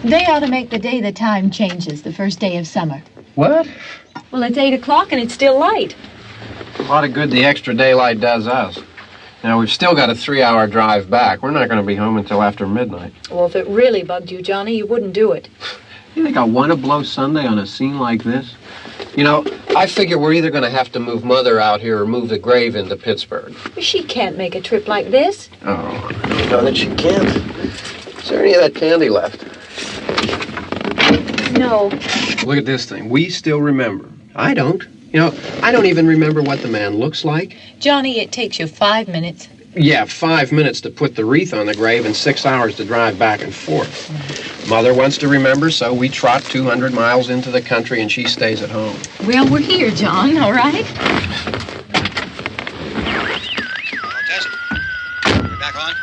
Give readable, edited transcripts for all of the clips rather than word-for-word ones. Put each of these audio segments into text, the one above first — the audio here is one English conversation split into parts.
They ought to make the day the time changes, the first day of summer. What? Well, it's 8 o'clock and it's still light. A lot of good the extra daylight does us. Now, we've still got a 3-hour drive back. We're not going to be home until after midnight. Well, if it really bugged you, Johnny, you wouldn't do it. You think I want to blow Sunday on a scene like this? You know, I figure we're either going to have to move Mother out here or move the grave into Pittsburgh. She can't make a trip like this. Oh, I don't know that she can't. Is there any of that candy left? No. Look at this thing. We still remember. I don't. You know, I don't even remember what the man looks like. Johnny, it takes you 5 minutes. Yeah, 5 minutes to put the wreath on the grave and 6 hours to drive back and forth. Mother wants to remember, so we trot 200 miles into the country and she stays at home. Well, we're here, John, all right? Test. We're back on?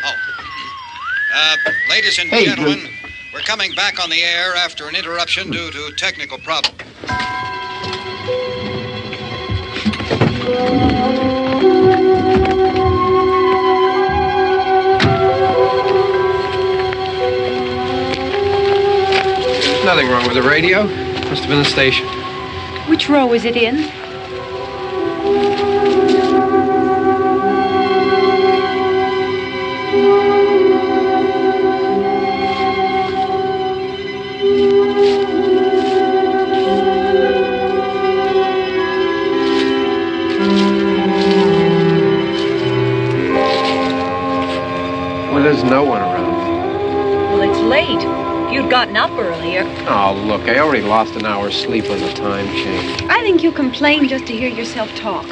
Oh. Ladies and gentlemen, we're coming back on the air after an interruption due to technical problem. There's nothing wrong with the radio. Must have been the station. Which row is it in? Well, there's no one around. Well, it's late. If you'd gotten up earlier. Oh, look, I already lost an hour's sleep on the time change. I think you complain just to hear yourself talk.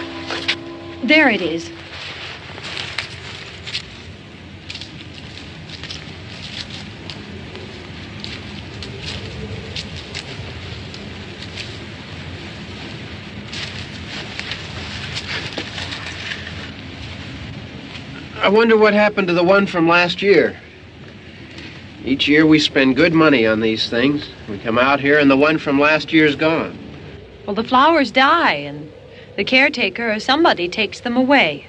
There it is. I wonder what happened to the one from last year. Each year we spend good money on these things. We come out here and the one from last year's gone. Well, the flowers die, and the caretaker or somebody takes them away.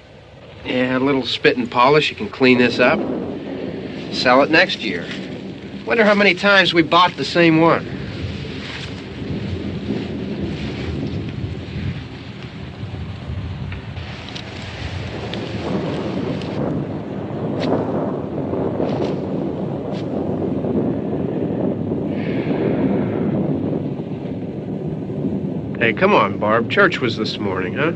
Yeah, a little spit and polish, you can clean this up. Sell it next year. Wonder how many times we bought the same one. Hey, come on, Barb. Church was this morning, huh?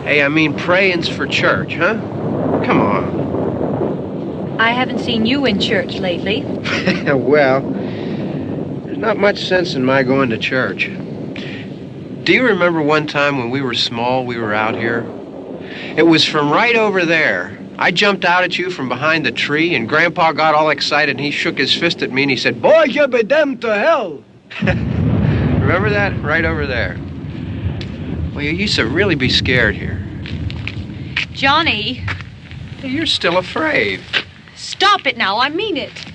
Hey, I mean, praying's for church, huh? Come on. I haven't seen you in church lately. Well, there's not much sense in my going to church. Do you remember one time when we were small, we were out here? It was from right over there. I jumped out at you from behind the tree, and Grandpa got all excited, and he shook his fist at me, and he said, "Boy, you be damned to hell." Remember that? Right over there. Well, you used to really be scared here. Johnny, Hey, you're still afraid. stop it now. I mean it.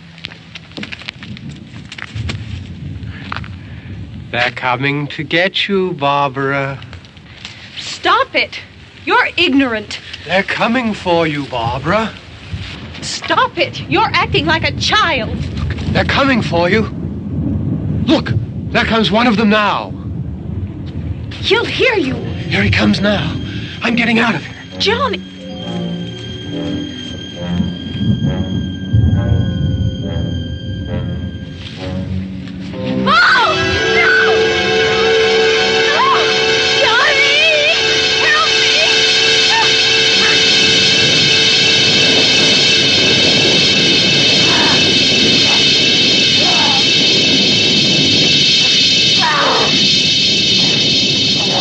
They're coming to get you, Barbara. Stop it. You're ignorant. They're coming for you, Barbara. Stop it. You're acting like a child. They're coming for you. Look, there comes one of them now. He'll hear you. Here he comes now. I'm getting out of here. Johnny. Oh! No! No! Johnny!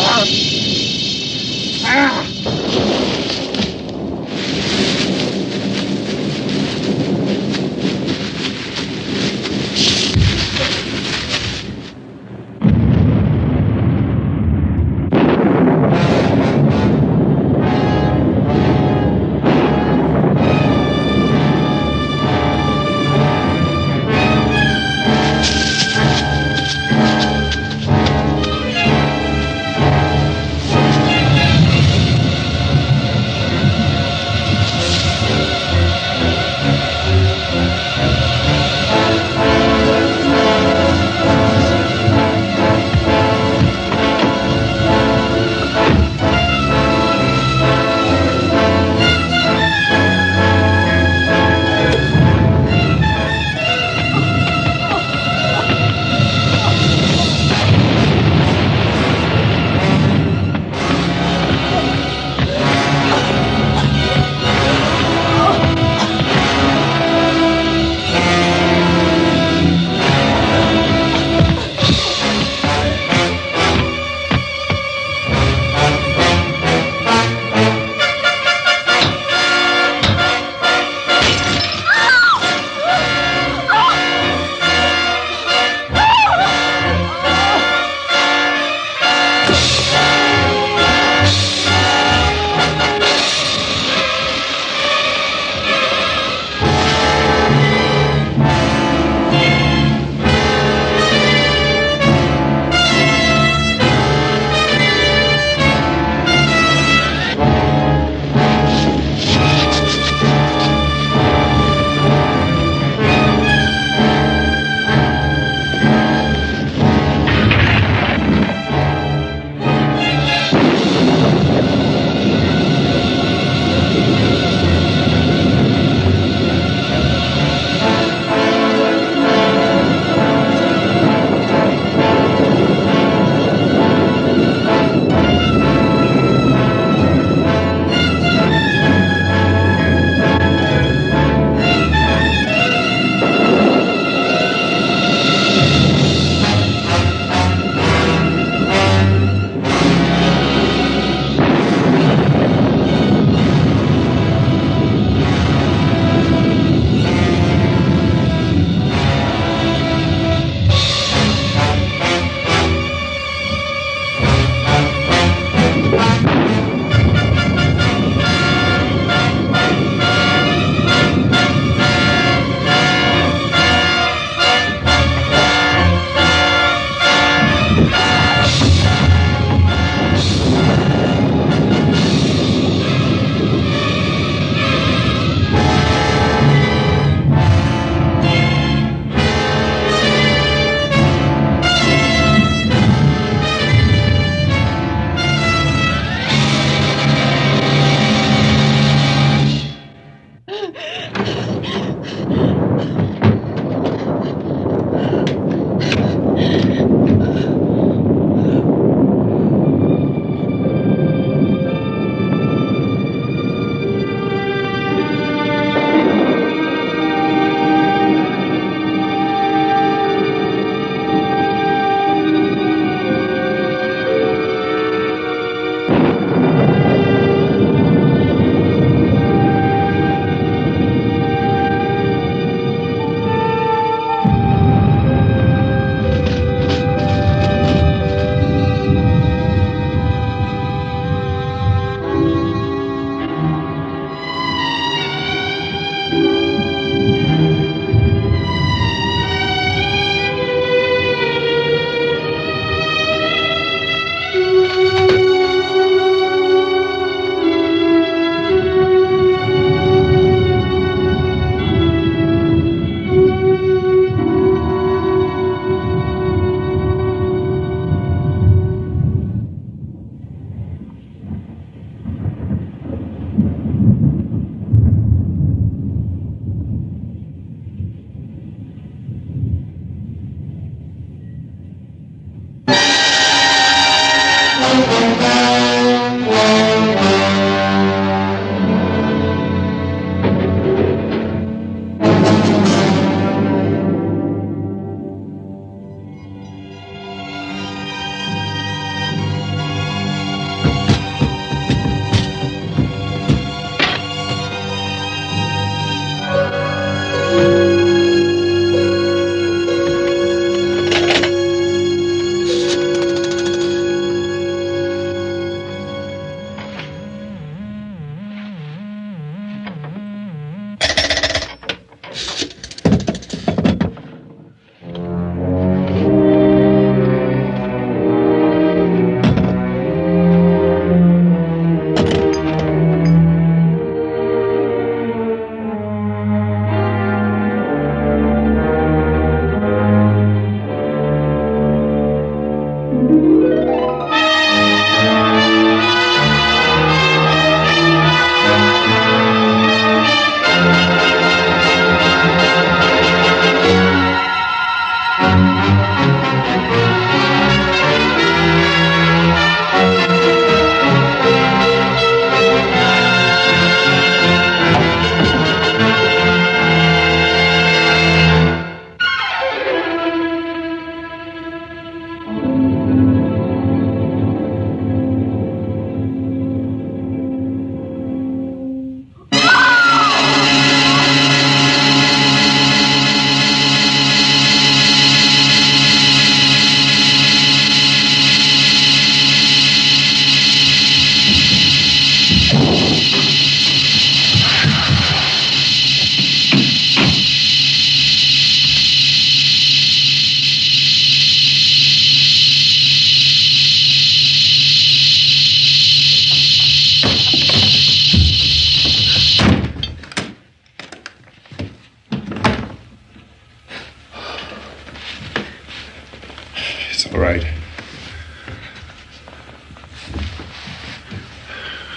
Help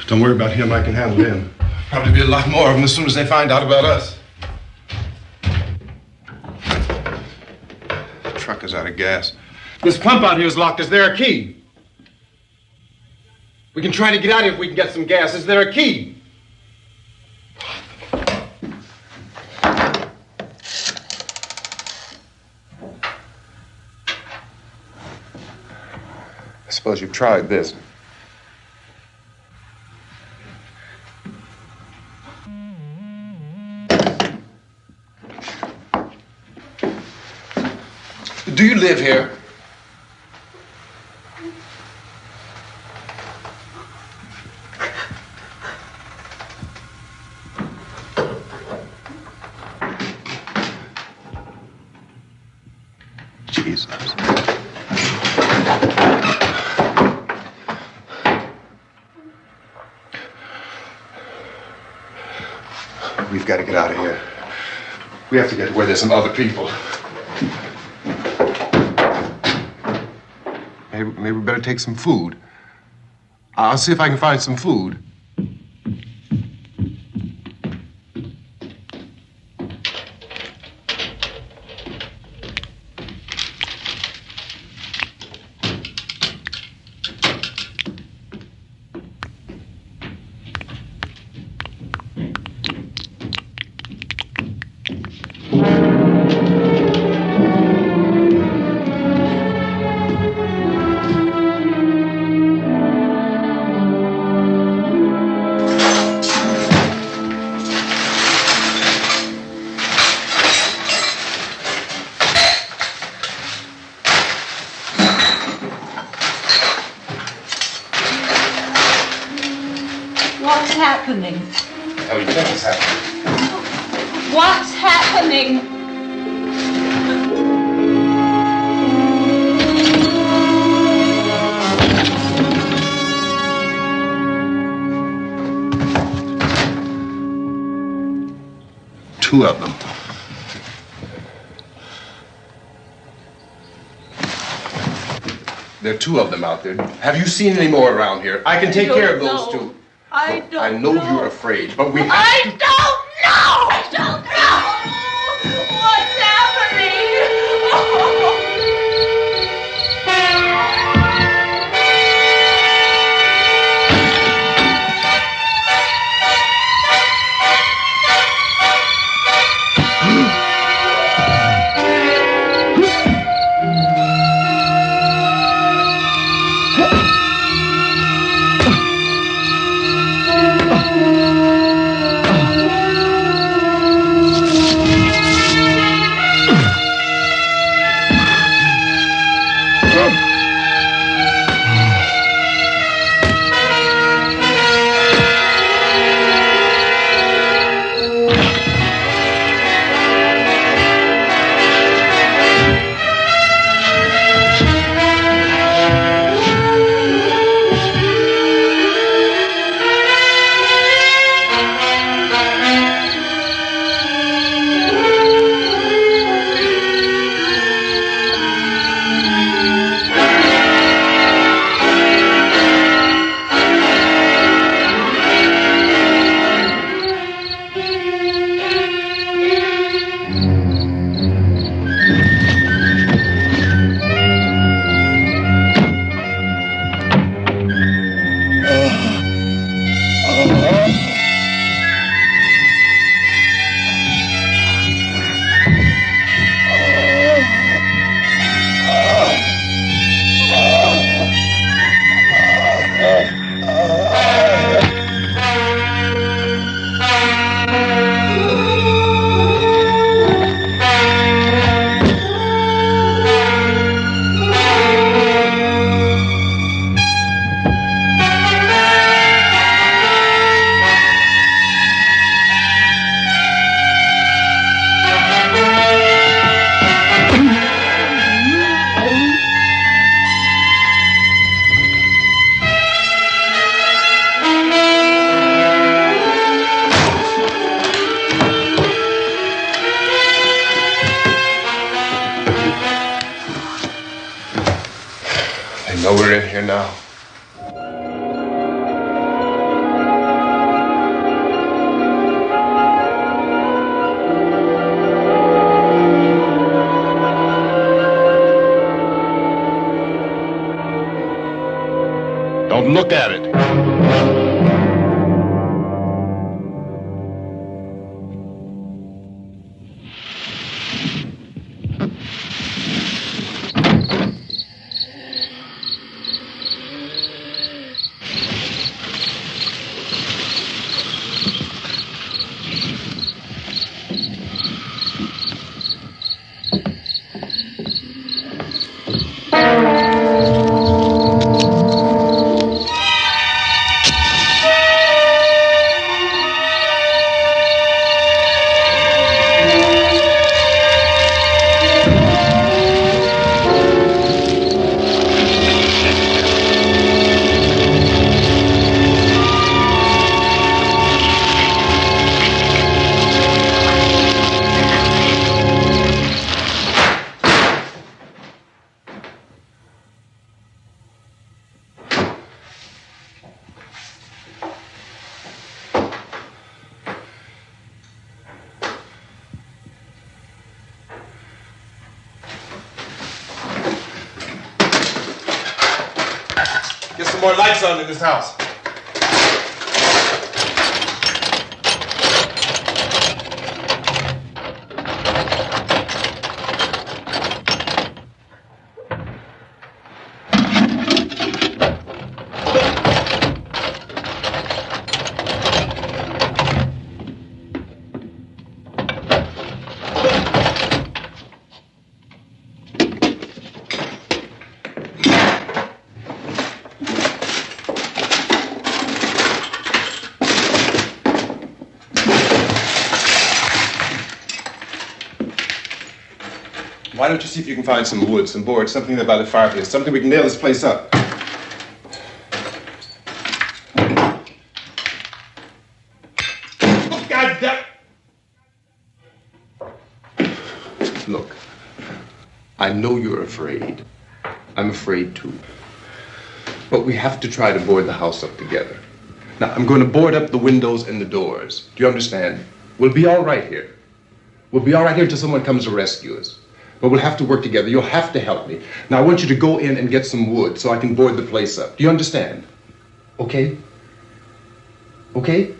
Don't worry about him. I can handle him. Probably be a lot more of them as soon as they find out about us. The truck is out of gas. This pump out here is locked. Is there a key? We can try to get out here if we can get some gas. Is there a key? I suppose you've tried this. Do you live here? Jesus. We've got to get out of here. We have to get where there's some other people. Maybe we better take some food. I'll see if I can find some food. What's happening? How do you think it's happening? What's happening? Two of them. There are two of them out there. Have you seen any more around here? I can take care of those two. I don't I know you're afraid, but we have to... I don't know! I don't know! What's I know we're in here now. look at it. Get some more lights on in this house. Why don't you see if you can find some wood, some board, something there by the fireplace, something we can nail this place up. God damn! Look, I know you're afraid. I'm afraid too. But we have to try to board the house up together. Now, I'm going to board up the windows and the doors. Do you understand? We'll be all right here. We'll be all right here until someone comes to rescue us. But we'll have to work together. You'll have to help me. Now, I want you to go in and get some wood so I can board the place up. Do you understand? Okay? Okay?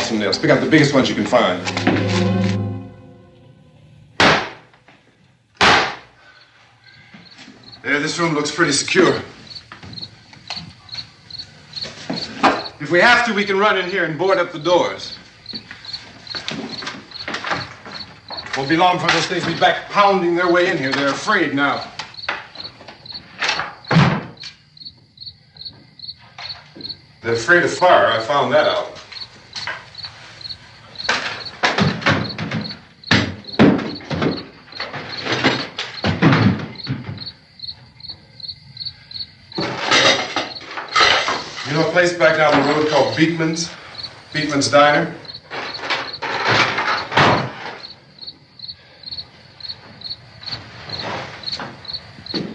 some nails. Pick out the biggest ones you can find. There, this room looks pretty secure. If we have to, we can run in here and board up the doors. Won't be long before those things will be back pounding their way in here. They're afraid now. They're afraid of fire. I found that out. You know a place back down the road called Beekman's? Beekman's Diner?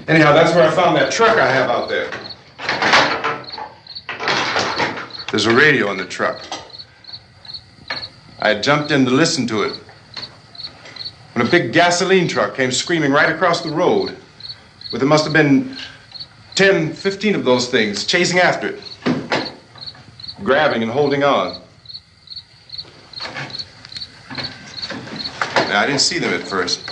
Anyhow, that's where I found that truck I have out there. There's a radio in the truck. I had jumped in to listen to it when a big gasoline truck came screaming right across the road. Well, there must have been 10, 15 of those things chasing after it, grabbing and holding on. Now, I didn't see them at first.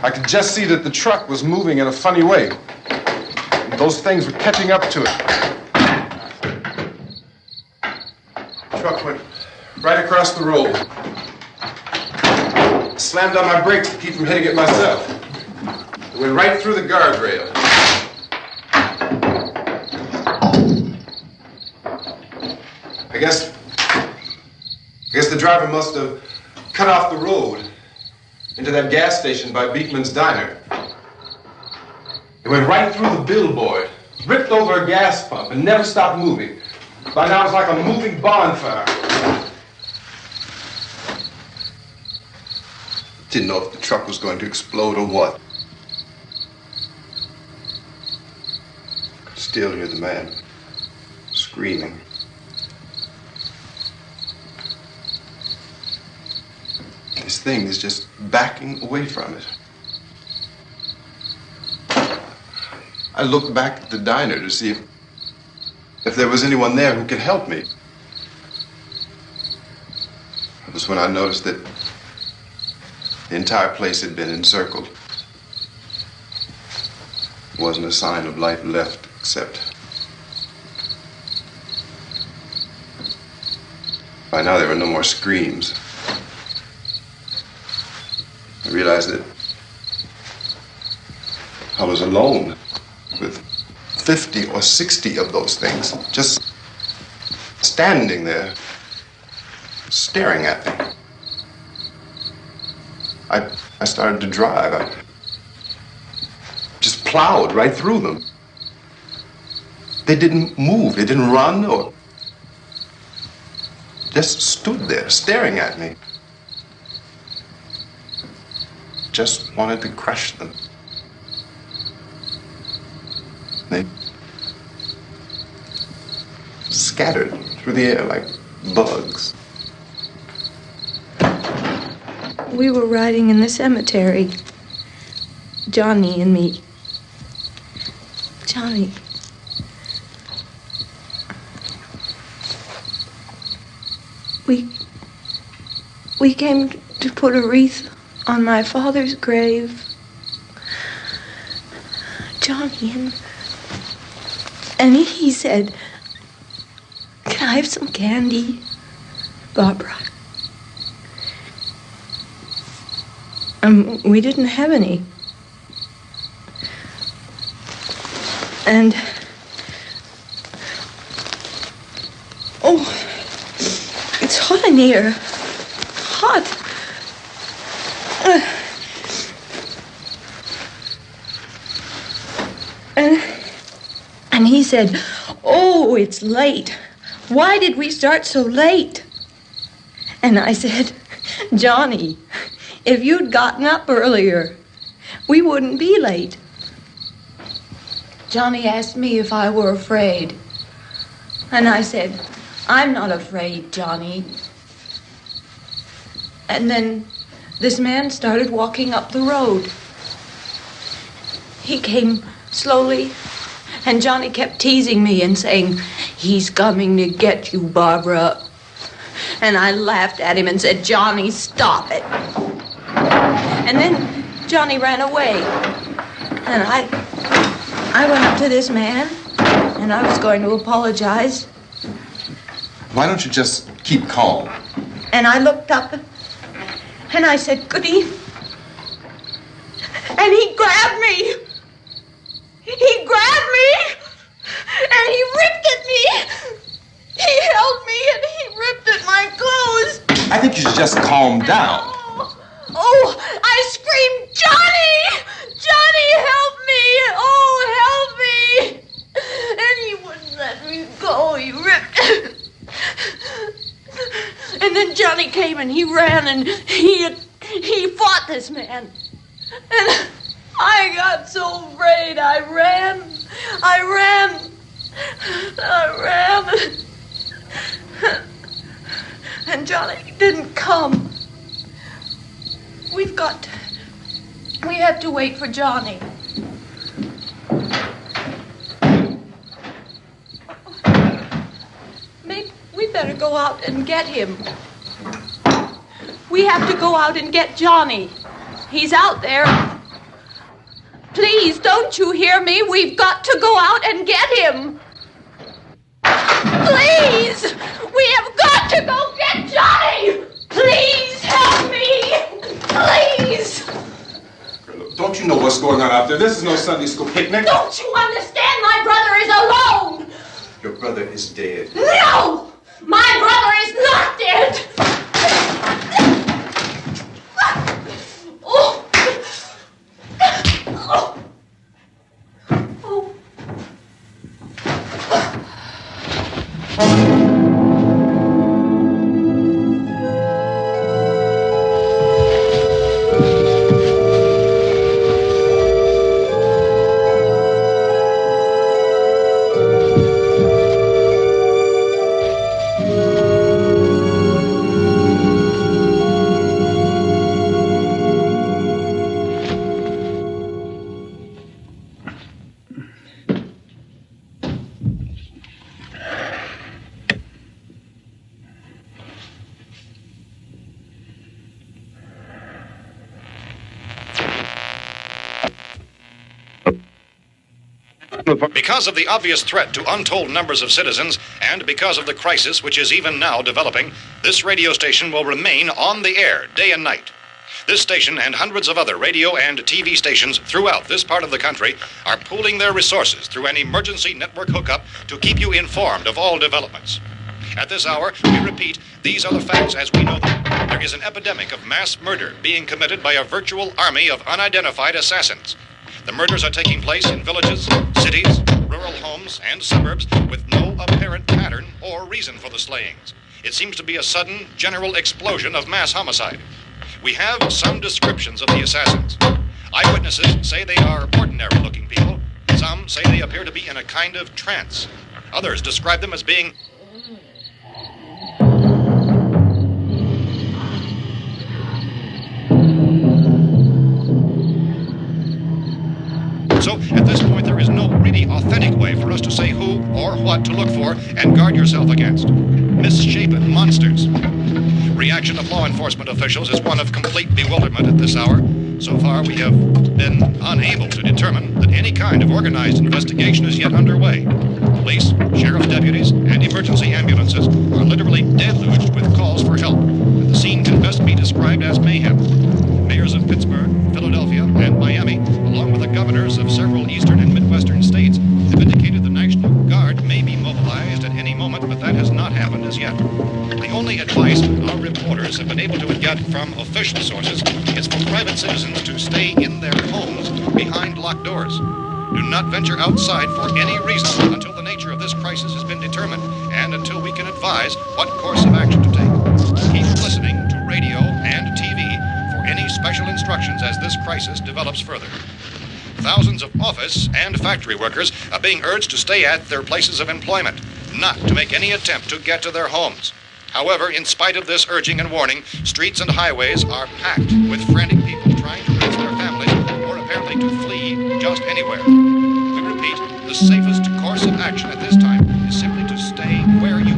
I could just see that the truck was moving in a funny way. Those things were catching up to it. The truck went right across the road. I slammed on my brakes to keep from hitting it myself. It went right through the guardrail. I guess the driver must have cut off the road into that gas station by Beekman's Diner. It went right through the billboard, ripped over a gas pump, and never stopped moving. By now, it's like a moving bonfire. Didn't know if the truck was going to explode or what. Could still hear the man screaming. This thing is just backing away from it. I looked back at the diner to see if there was anyone there who could help me. It was when I noticed that the entire place had been encircled. There wasn't a sign of life left except by now there were no more screams. I realized that I was alone with 50 or 60 of those things just standing there, staring at me. I started to drive. I just plowed right through them. They didn't move. They didn't run or just stood there staring at me. Just wanted to crush them. They scattered through the air like bugs. We were riding in the cemetery, Johnny and me. Johnny. We came to put a wreath on my father's grave. Johnny, and he said, "Can I have some candy, Barbara?" We didn't have any. And oh, it's hot in here. Hot. And he said, "Oh, it's late. Why did we start so late?" And I said, "Johnny, if you'd gotten up earlier, we wouldn't be late." Johnny asked me if I were afraid. And I said, "I'm not afraid, Johnny." And then this man started walking up the road. He came slowly And Johnny kept teasing me and saying, "He's coming to get you, Barbara." And I laughed at him and said, "Johnny, stop it." And then Johnny ran away. And I went up to this man, and I was going to apologize. Why don't you just keep calm? And I looked up, and I said, "Good evening." And he grabbed me. He grabbed me, and he ripped at me. He held me, and he ripped at my clothes. I think you should just calm down. Oh, I screamed, "Johnny! Johnny, help me! Oh, help me!" And he wouldn't let me go. He ripped. And then Johnny came and he ran and he fought this man. And I got so afraid. I ran. And Johnny didn't come. We have to wait for Johnny. Maybe we better go out and get him. We have to go out and get Johnny. He's out there. Please, don't you hear me? We've got to go out and get him. Please! We have got to go get Johnny! Please help me! Please! Don't you know what's going on out there? This is no Sunday school picnic. Don't you understand? My brother is alone! Your brother is dead. No! My brother is not dead! Oh! Oh! Oh! Because of the obvious threat to untold numbers of citizens, and because of the crisis which is even now developing, this radio station will remain on the air day and night. This station and hundreds of other radio and TV stations throughout this part of the country are pooling their resources through an emergency network hookup to keep you informed of all developments. At this hour, we repeat, these are the facts as we know them. There is an epidemic of mass murder being committed by a virtual army of unidentified assassins. The murders are taking place in villages, cities, rural homes, and suburbs with no apparent pattern or reason for the slayings. It seems to be a sudden, general explosion of mass homicide. We have some descriptions of the assassins. Eyewitnesses say they are ordinary-looking people. Some say they appear to be in a kind of trance. Others describe them as being So, at this point, there is no really authentic way for us to say who or what to look for and guard yourself against. Misshapen monsters. Reaction of law enforcement officials is one of complete bewilderment at this hour. So far, we have been unable to determine that any kind of organized investigation is yet underway. Police, sheriff's deputies, and emergency ambulances are literally deluged with calls for help. The scene can best be described as mayhem. Mayors of Pittsburgh, Philadelphia, and Miami, along with the governors of several eastern and midwestern states, have indicated the National Guard may be mobilized at any moment, but that has not happened as yet. The only advice our reporters have been able to get from official sources is for private citizens to stay in their homes behind locked doors. Do not venture outside for any reason until the nature of this crisis has been determined and until we can advise what course of action to take. Keep listening to radio and TV for any special instructions as this crisis develops further. Thousands of office and factory workers are being urged to stay at their places of employment, not to make any attempt to get to their homes. However, in spite of this urging and warning, streets and highways are packed with frantic people trying to reach their families or apparently to flee just anywhere. We repeat, repeat, the safest course of action at this time is simply to stay where you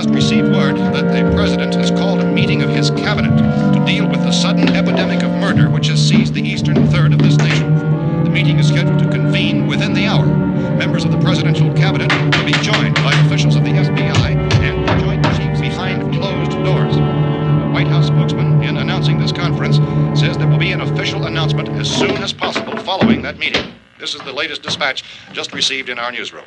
received word that the president has called a meeting of his cabinet to deal with the sudden epidemic of murder which has seized the eastern third of this nation. The meeting is scheduled to convene within the hour. Members of the presidential cabinet will be joined by officials of the FBI and the Joint Chiefs behind closed doors. The White House spokesman, in announcing this conference, says there will be an official announcement as soon as possible following that meeting. This is the latest dispatch just received in our newsroom.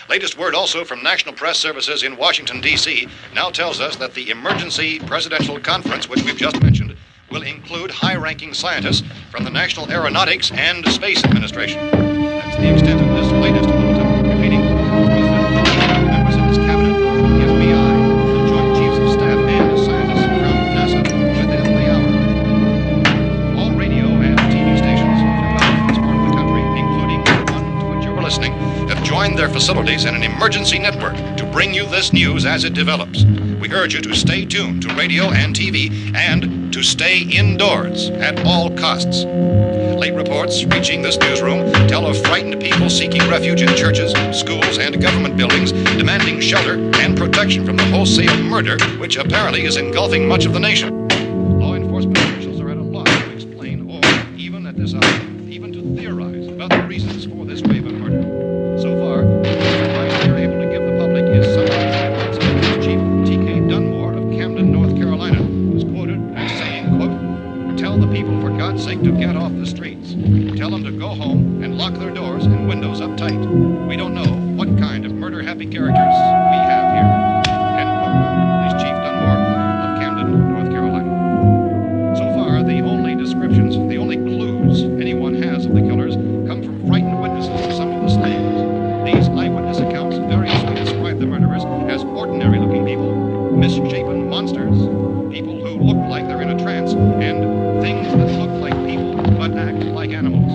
Latest word also from National Press Services in Washington, D.C. now tells us that the emergency presidential conference, which we've just mentioned, will include high-ranking scientists from the National Aeronautics and Space Administration. That's the extent of this latest bulletin. Repeating, members of his cabinet, the FBI, the Joint Chiefs of Staff, and scientists from NASA within the hour. All radio and TV stations throughout this part of the country, including the one to which you were listening, have joined their facilities in an emergency network to bring you this news as it develops. We urge you to stay tuned to radio and TV and to stay indoors at all costs. Late reports reaching this newsroom tell of frightened people seeking refuge in churches, schools, and government buildings, demanding shelter and protection from the wholesale murder which apparently is engulfing much of the nation. Law enforcement officials are at a loss to explain or, even at this hour, even to theorize about the reasons for this wave of murder. So far, the advice they're able to give the public is summarized by Police Chief T.K. Dunmore of Camden, North Carolina, who's quoted as saying, quote, "Tell the people, for God's sake, to get off the streets. Tell them to go home and lock their doors and windows up tight. We don't know what kind of murder-happy characters we have here." End quote. Police Chief Dunmore of Camden, North Carolina. So far, the only descriptions, the only clues anyone has of the killers come from frightened witnesses of some of the slayings. These eyewitness accounts variously describe the murderers as ordinary-looking people, misshapen monsters, people who look like they're in a trance, and things that look like people but act like animals.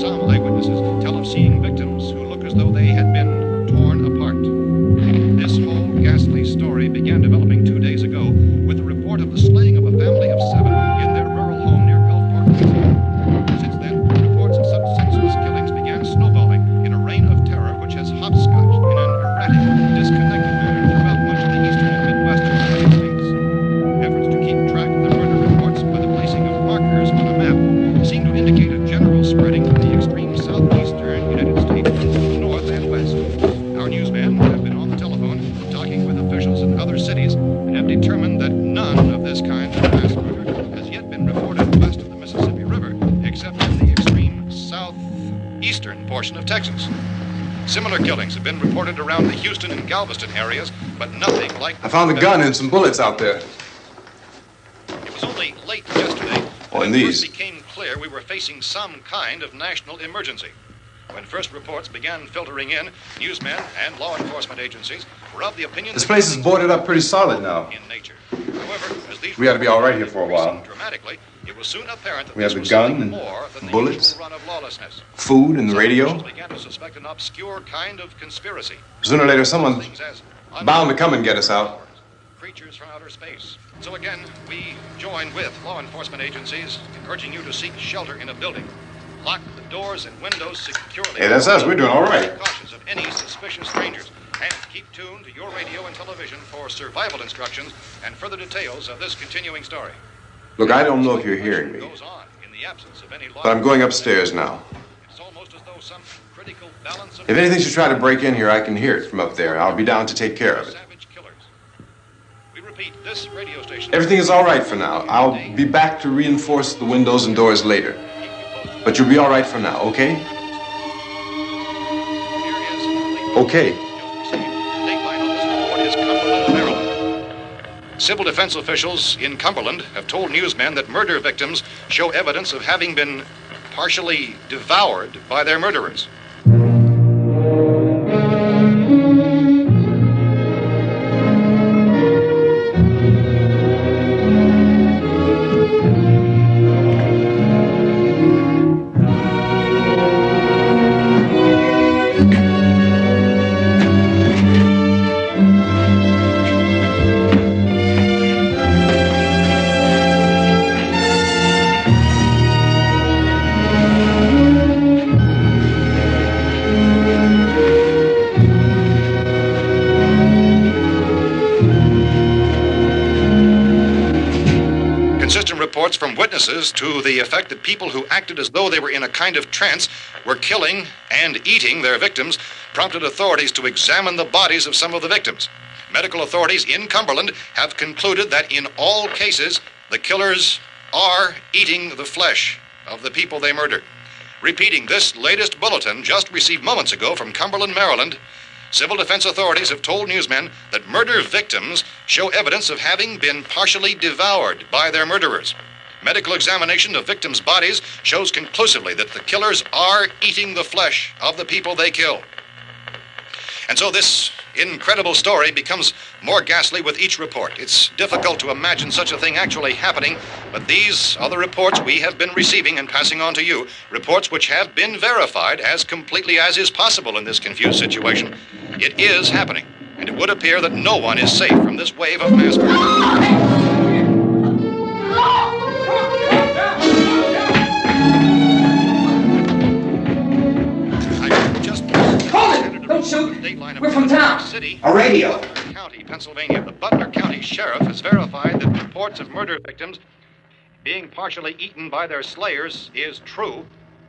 Some eyewitnesses tell of seeing victims who look as though they had been torn apart. This whole ghastly story began developing 2 days ago with the report of the slaying of a family of 7 in their rural home near Gulfport, Louisiana. Since then, reports of such senseless killings began snowballing in a reign of terror which has hopscotched in an erratic, disconnected manner throughout much of the eastern and midwestern United States. Efforts to keep track of the murder reports by the placing of markers on a map seem to indicate a general spreading of the extreme southeastern United States to the north and west. Our newsmen have been on the telephone talking with officials in other cities and have determined that none of this kind of mass murder has yet been reported west of the Mississippi River, except in the extreme southeastern portion of Texas. Similar killings have been reported around the Houston and Galveston areas, but nothing like... I found a gun and some bullets out there. It was only late yesterday Oh, and that it these. first became clear we were facing some kind of national emergency. When first reports began filtering in, newsmen and law enforcement agencies were of the opinion This that place is killings boarded up pretty solid now. in nature. However, as these We ought to be all right here for a while. increased dramatically, it was soon apparent that We have this the was gun something and more than the bullets. usual run of lawlessness. Food and the Some radio. officials began to suspect an obscure kind of conspiracy. Sooner or later, someone's Things as bound to come and get us out. creatures from outer space. So again, we join with law enforcement agencies, urging you to seek shelter in a building. Lock the doors and windows securely. Hey, that's us. We're doing all right. Cautious of any suspicious strangers. And keep tuned to your radio and television for survival instructions and further details of this continuing story. Look, I don't know if you're hearing me, Goes on in the absence of any law. but I'm going upstairs now. It's almost as though some critical balance of If anything should try to break in here, I can hear it from up there. I'll be down to take care of it. savage killers. We repeat, this radio station. Everything is all right for now. I'll be back to reinforce the windows and doors later. But you'll be all right for now, okay? Okay. Dateline on this report is Cumberland, Maryland. Civil defense officials in Cumberland have told newsmen that murder victims show evidence of having been partially devoured by their murderers. reports from witnesses to the effect that people who acted as though they were in a kind of trance were killing and eating their victims prompted authorities to examine the bodies of some of the victims. Medical authorities in Cumberland have concluded that in all cases, the killers are eating the flesh of the people they murdered. Repeating this latest bulletin just received moments ago from Cumberland, Maryland, civil defense authorities have told newsmen that murder victims show evidence of having been partially devoured by their murderers. Medical examination of victims' bodies shows conclusively that the killers are eating the flesh of the people they kill. And so this incredible story becomes more ghastly with each report. It's difficult to imagine such a thing actually happening, but these are the reports we have been receiving and passing on to you, reports which have been verified as completely as is possible in this confused situation. It is happening, and it would appear that no one is safe from this wave of mass murder. Don't shoot. We're from town. A radio. County, Pennsylvania. The Butler County Sheriff has verified that reports of murder victims being partially eaten by their slayers is true.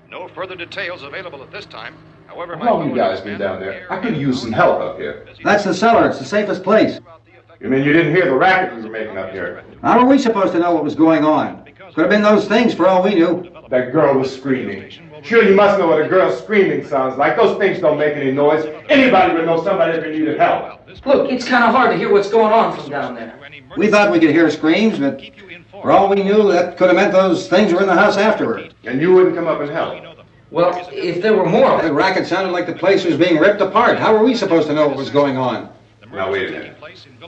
No further details available at this time. However, how long have you guys been down there? I could use some help up here. That's the cellar. It's the safest place. You mean you didn't hear the racket we were making up here? How were we supposed to know what was going on? Could have been those things for all we knew. That girl was screaming. Sure, you must know what a girl screaming sounds like. Those things don't make any noise. Anybody would know somebody ever needed help. Look, it's kind of hard to hear what's going on from down there. We thought we could hear screams, but for all we knew, that could have meant those things were in the house afterward. And you wouldn't come up and help? Well, if there were more... The racket sounded like the place was being ripped apart. How were we supposed to know what was going on? Now, wait a minute.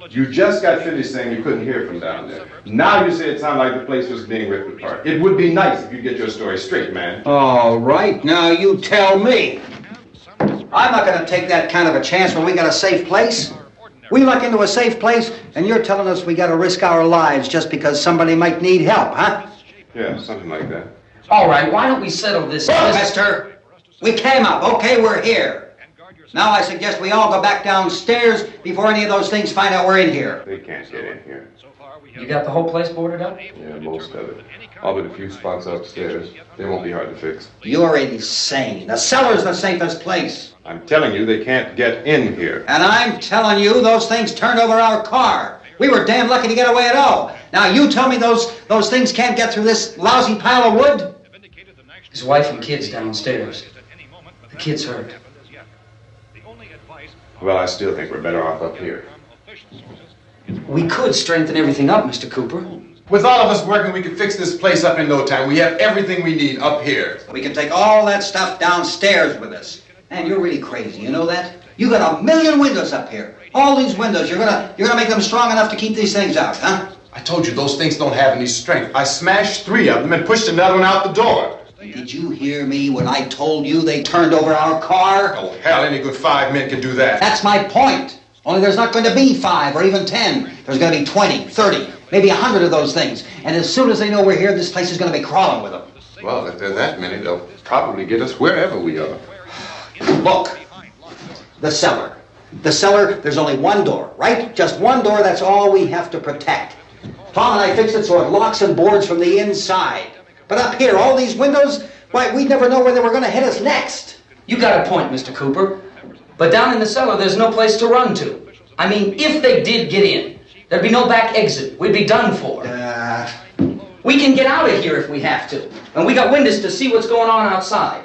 You just got finished saying you couldn't hear from down there. Now you say it sounded like the place was being ripped apart. It would be nice if you get your story straight, man. All right, now you tell me. I'm not going to take that kind of a chance when we got a safe place. We luck into a safe place, and you're telling us we got to risk our lives just because somebody might need help, huh? Yeah, something like that. All right, why don't we settle this? Look, mister, we came up. Okay, we're here. Now I suggest we all go back downstairs before any of those things find out we're in here. They can't get in here. You got the whole place boarded up? Yeah, most of it. All but a few spots upstairs. They won't be hard to fix. You're insane. The cellar's the safest place. I'm telling you, they can't get in here. And I'm telling you, those things turned over our car. We were damn lucky to get away at all. Now you tell me those things can't get through this lousy pile of wood? His wife and kids downstairs. The kid's hurt. Well, I still think we're better off up here. We could strengthen everything up, Mr. Cooper. With all of us working, we could fix this place up in no time. We have everything we need up here. We can take all that stuff downstairs with us. Man, you're really crazy, you know that? You got 1,000,000 windows up here. All these windows, you're gonna make them strong enough to keep these things out, huh? I told you those things don't have any strength. I smashed 3 of them and pushed another one out the door. Did you hear me when I told you they turned over our car? Oh, hell, any good 5 men could do that. That's my point. Only there's not going to be 5 or even 10. There's going to be 20, 30, maybe 100 of those things. And as soon as they know we're here, this place is going to be crawling with them. Well, if there are that many, they'll probably get us wherever we are. Look, the cellar. The cellar, there's only one door, right? Just one door, that's all we have to protect. Tom and I fixed it so it locks and boards from the inside. But up here, all these windows, why, we'd never know where they were going to hit us next. You got a point, Mr. Cooper. But down in the cellar, there's no place to run to. I mean, if they did get in, there'd be no back exit. We'd be done for. We can get out of here if we have to. And we got windows to see what's going on outside.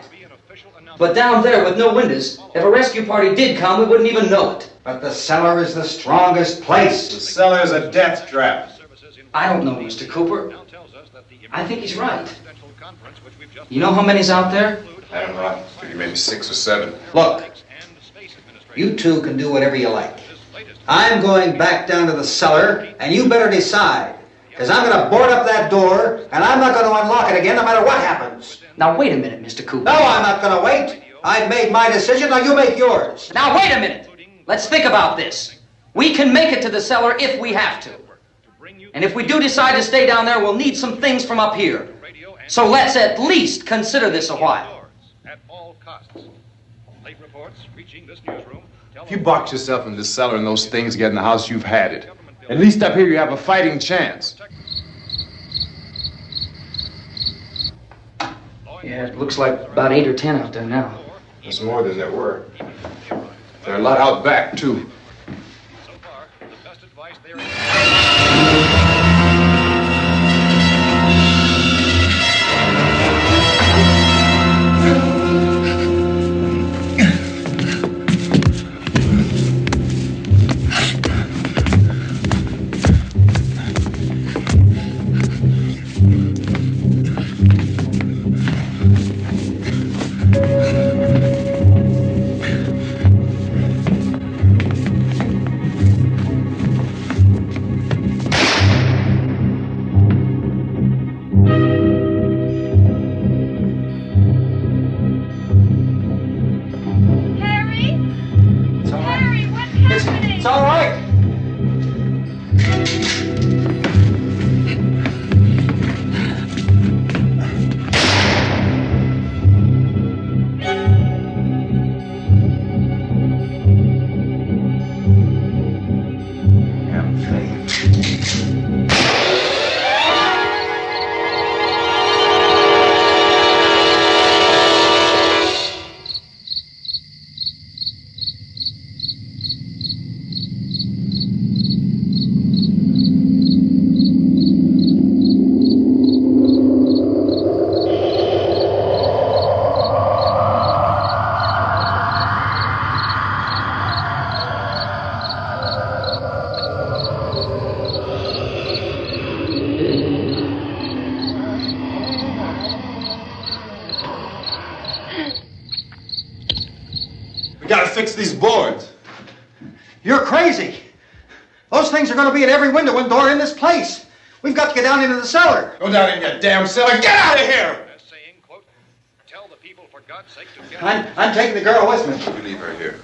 But down there with no windows, if a rescue party did come, we wouldn't even know it. But the cellar is the strongest place. The cellar is a death trap. I don't know, Mr. Cooper. I think he's right. You know how many's out there? I don't know. Maybe 6 or 7. Look, you two can do whatever you like. I'm going back down to the cellar, and you better decide. Because I'm going to board up that door, and I'm not going to unlock it again no matter what happens. Now, wait a minute, Mr. Cooper. No, I'm not going to wait. I've made my decision, now you make yours. Now, wait a minute. Let's think about this. We can make it to the cellar if we have to. And if we do decide to stay down there, we'll need some things from up here. So let's at least consider this a while. If you box yourself in the cellar and those things get in the house, you've had it. At least up here you have a fighting chance. Yeah, it looks like about 8 or 10 out there now. There's more than there were. There are a lot out back, too. So far, the best advice there It's all right. We gotta fix these boards. You're crazy. Those things are going to be at every window and door in this place. We've got to get down into the cellar. Go down in your damn cellar. Get out of here! saying, quote, tell the people for God's sake to get I'm taking the girl with me. You leave her here.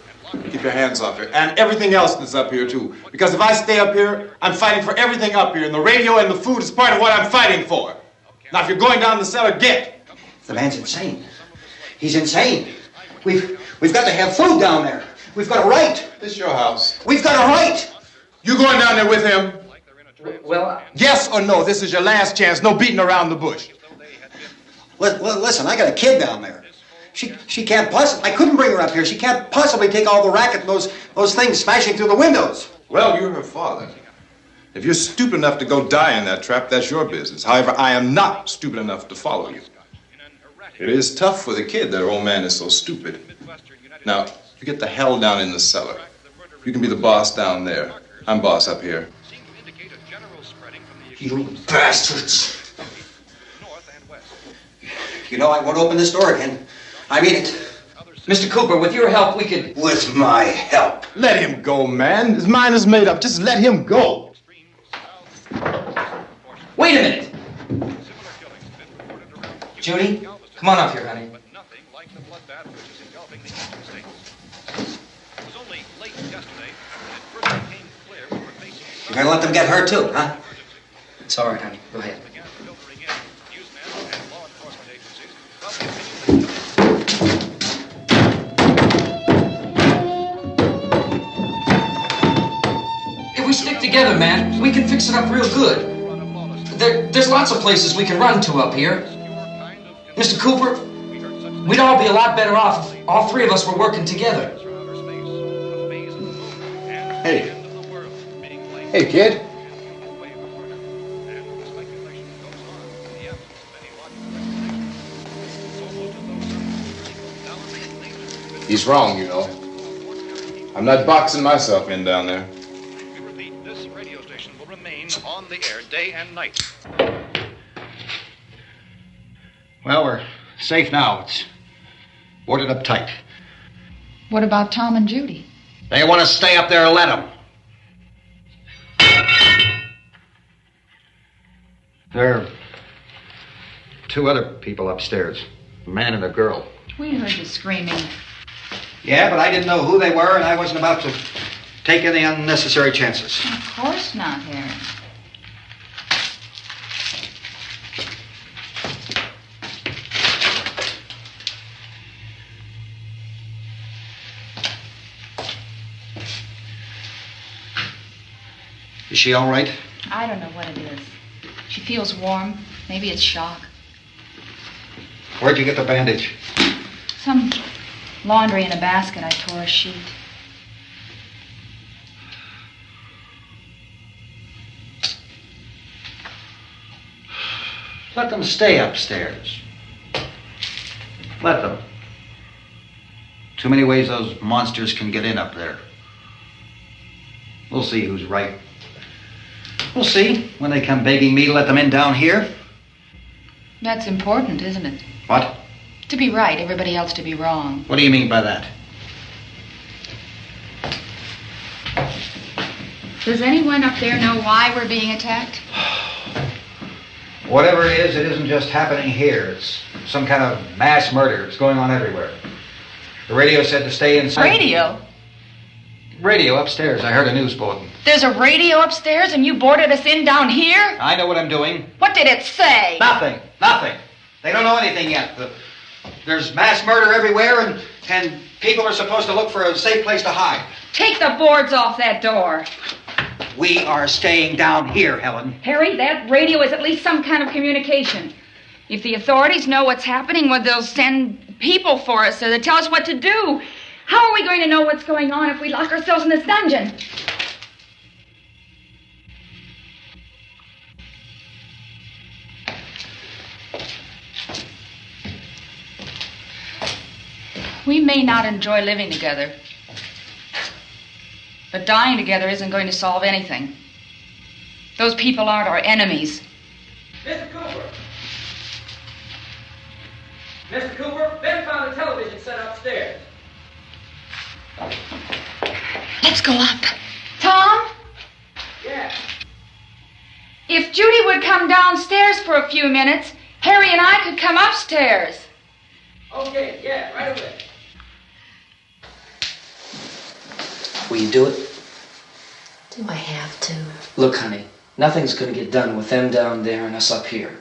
Keep your hands off her. And everything else that's up here, too. Because if I stay up here, I'm fighting for everything up here. And the radio and the food is part of what I'm fighting for. Now, if you're going down the cellar, get. The man's insane. He's insane. We've got to have food down there. We've got a right. This is your house. We've got a right. You going down there with him? Well, Yes or no? This is your last chance. No beating around the bush. Listen, I got a kid down there. She can't possibly. I couldn't bring her up here. She can't possibly take all the racket and those things smashing through the windows. Well, you're her father. If you're stupid enough to go die in that trap, that's your business. However, I am not stupid enough to follow you. It is tough for the kid that her old man is so stupid. Now, you get the hell down in the cellar. You can be the boss down there. I'm boss up here. You bastards. You know I won't open this door again. I mean it. Mr. Cooper, with your help, we could... With my help. Let him go, man. His mind is made up. Just let him go. Wait a minute. Judy, come on up here, honey. You're gonna let them get hurt too, huh? It's all right, honey. Go ahead. If we stick together, man, we can fix it up real good. There's lots of places we can run to up here. Mr. Cooper, we'd all be a lot better off if all three of us were working together. Hey. Hey, kid. He's wrong, you know. I'm not boxing myself in down there. We repeat, this radio station will remain on the air day and night. Well, we're safe now. It's boarded up tight. What about Tom and Judy? They want to stay up there and let them. There are two other people upstairs, a man and a girl. We heard you screaming. Yeah, but I didn't know who they were, and I wasn't about to take any unnecessary chances. Of course not, Harry. Is she all right? I don't know what it is. She feels warm. Maybe it's shock. Where'd you get the bandage? Some laundry in a basket. I tore a sheet. Let them stay upstairs. Let them. Too many ways those monsters can get in up there. We'll see who's right. We'll see when they come begging me to let them in down here. That's important, isn't it? What? To be right, everybody else to be wrong. What do you mean by that? Does anyone up there know why we're being attacked? Whatever it isn't just happening here. It's some kind of mass murder. It's going on everywhere. The radio said to stay inside. Radio? Radio upstairs. I heard a news bulletin. There's a radio upstairs and you boarded us in down here? I know what I'm doing. What did it say? Nothing. They don't know anything yet. There's mass murder everywhere and people are supposed to look for a safe place to hide. Take the boards off that door. We are staying down here, Helen. Harry, that radio is at least some kind of communication. If the authorities know what's happening, well, they'll send people for us to tell us what to do. How are we going to know what's going on if we lock ourselves in this dungeon? We may not enjoy living together, but dying together isn't going to solve anything. Those people aren't our enemies. Mr. Cooper! Mr. Cooper, Ben found a television set upstairs. Let's go up. Tom? Yeah. If Judy would come downstairs for a few minutes, Harry and I could come upstairs. Okay, yeah, right away. Will you do it? Do I have to? Look, honey, nothing's gonna get done with them down there and us up here.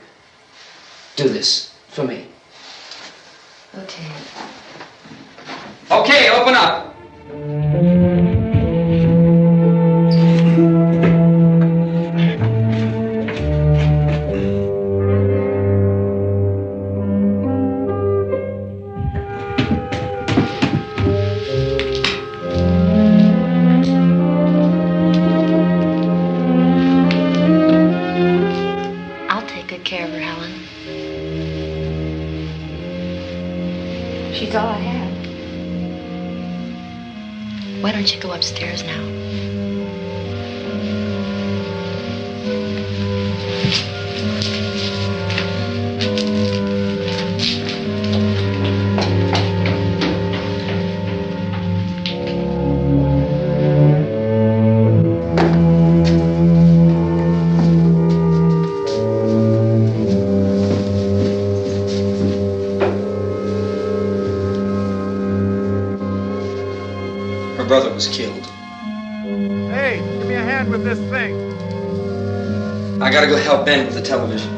Do this for me. Okay. Okay, open up. I'll take good care of her, Helen. She's all I have. Why don't you go upstairs now? Her brother was killed. Hey, give me a hand with this thing. I gotta go help Ben with the television.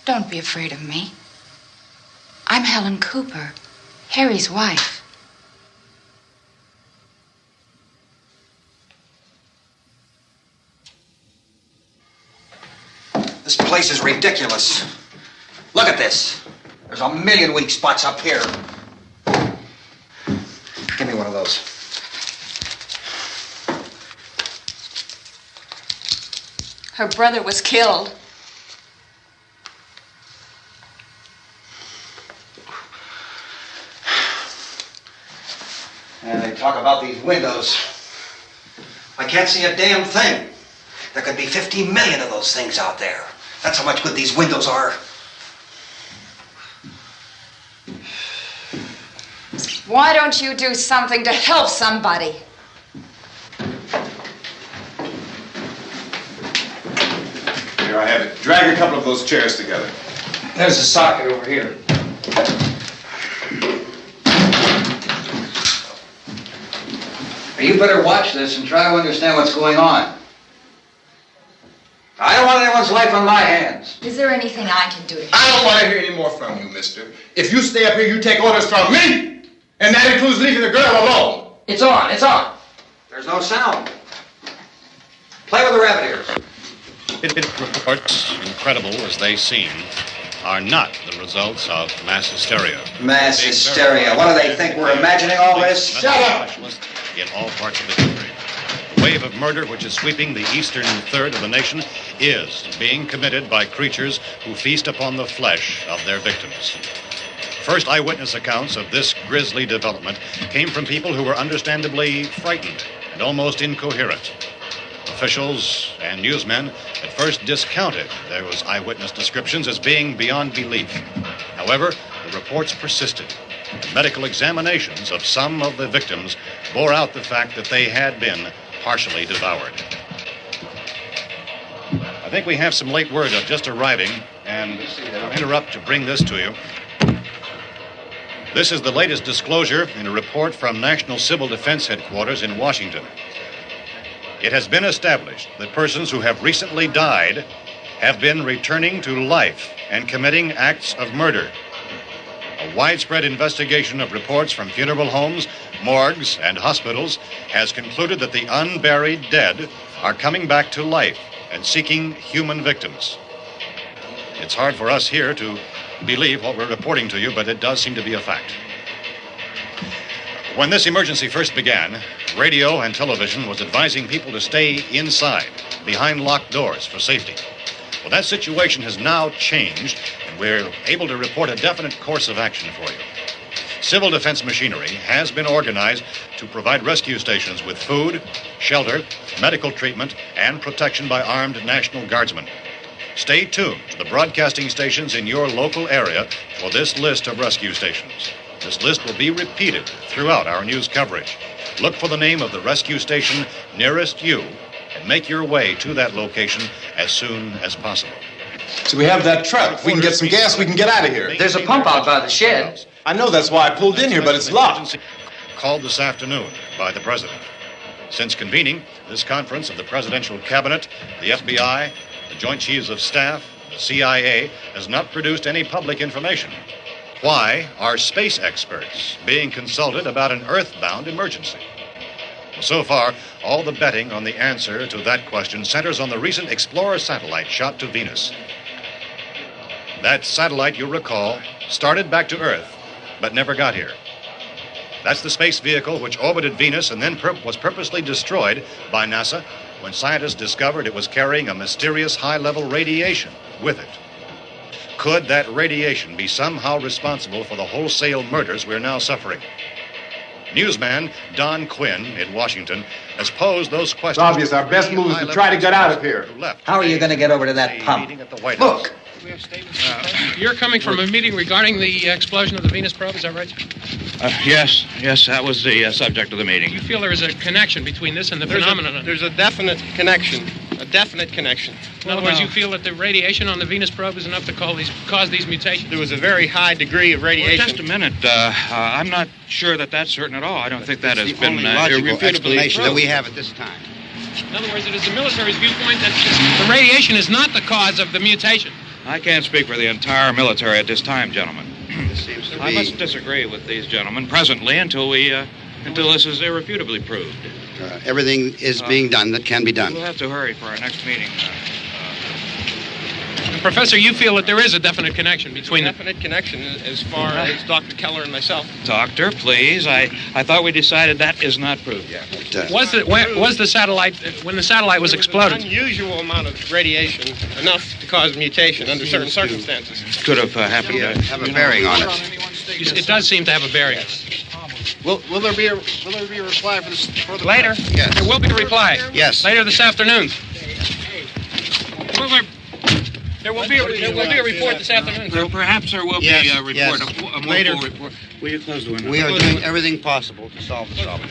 Don't be afraid of me. I'm Helen Cooper, Harry's wife. This place is ridiculous. Look at this. There's a million weak spots up here. Give me one of those. Her brother was killed. And they talk about these windows. I can't see a damn thing. There could be 50 million of those things out there. That's how much good these windows are. Why don't you do something to help somebody? Here I have it. Drag a couple of those chairs together. There's a socket over here. You better watch this and try to understand what's going on. I don't want anyone's life on my hands. Is there anything I can do to help? I don't want to hear any more from you, mister. If you stay up here, you take orders from me. And that includes leaving the girl alone. It's on, it's on. There's no sound. Play with the rabbit ears. Reports, incredible as they seem, are not the results of mass hysteria. Mass hysteria. What do they think? We're imagining all this? Shut up! In all parts of the country. The wave of murder which is sweeping the eastern third of the nation is being committed by creatures who feast upon the flesh of their victims. First eyewitness accounts of this grisly development came from people who were understandably frightened and almost incoherent. Officials and newsmen at first discounted those eyewitness descriptions as being beyond belief. However, the reports persisted. The medical examinations of some of the victims bore out the fact that they had been partially devoured. I think we have some late word just arriving, and I'll interrupt to bring this to you. This is the latest disclosure in a report from National Civil Defense Headquarters in Washington. It has been established that persons who have recently died have been returning to life and committing acts of murder. A widespread investigation of reports from funeral homes, morgues, and hospitals has concluded that the unburied dead are coming back to life and seeking human victims. It's hard for us here to believe what we're reporting to you, but it does seem to be a fact. When this emergency first began, radio and television was advising people to stay inside, behind locked doors for safety. Well, that situation has now changed, and we're able to report a definite course of action for you. Civil defense machinery has been organized to provide rescue stations with food, shelter, medical treatment, and protection by armed National Guardsmen. Stay tuned to the broadcasting stations in your local area for this list of rescue stations. This list will be repeated throughout our news coverage. Look for the name of the rescue station nearest you and make your way to that location as soon as possible. So we have that truck. If we can get some gas, we can get out of here. There's a pump out by the shed. I know, that's why I pulled in here, but it's locked. Called this afternoon by the President. Since convening this conference of the Presidential Cabinet, the FBI, the Joint Chiefs of Staff, the CIA has not produced any public information. Why are space experts being consulted about an earthbound emergency? So far, all the betting on the answer to that question centers on the recent Explorer satellite shot to Venus. That satellite, you'll recall, started back to Earth, but never got here. That's the space vehicle which orbited Venus and then was purposely destroyed by NASA when scientists discovered it was carrying a mysterious high-level radiation with it. Could that radiation be somehow responsible for the wholesale murders we're now suffering? Newsman Don Quinn in Washington has posed those questions. It's obvious our best move is to try to get out of here. How are you going to get over to that pump? Look! You're coming from a meeting regarding the explosion of the Venus probe, is that right? Yes, that was the subject of the meeting. You feel there is a connection between this and the phenomenon? There's a definite connection. In other words, you feel that the radiation on the Venus probe is enough to cause these mutations? There was a very high degree of radiation. Well, just a minute. I'm not sure that that's certain at all. I don't think that has been logical explanation that we proved. have at this time. In other words, it is the military's viewpoint that the radiation is not the cause of the mutation. I can't speak for the entire military at this time, gentlemen. This seems to be... I must disagree with these gentlemen presently until this is irrefutably proved. Everything is being done that can be done. We'll have to hurry for our next meeting. Professor, you feel that there is a definite connection between them? Definite connection as far as Dr. Keller and myself. Doctor, please. I thought we decided that is not proved yet. Was the satellite, when the satellite was exploded? An unusual amount of radiation, enough to cause mutation under certain circumstances. Could have happened. Have a bearing on it. It does seem to have a bearing. Will there be a reply for the later? Yes. There will be a reply. Yes. Later this afternoon. There will be a report this afternoon. Well, perhaps there will be a report, a full report. Will you close the window? We are doing everything possible to solve the problem.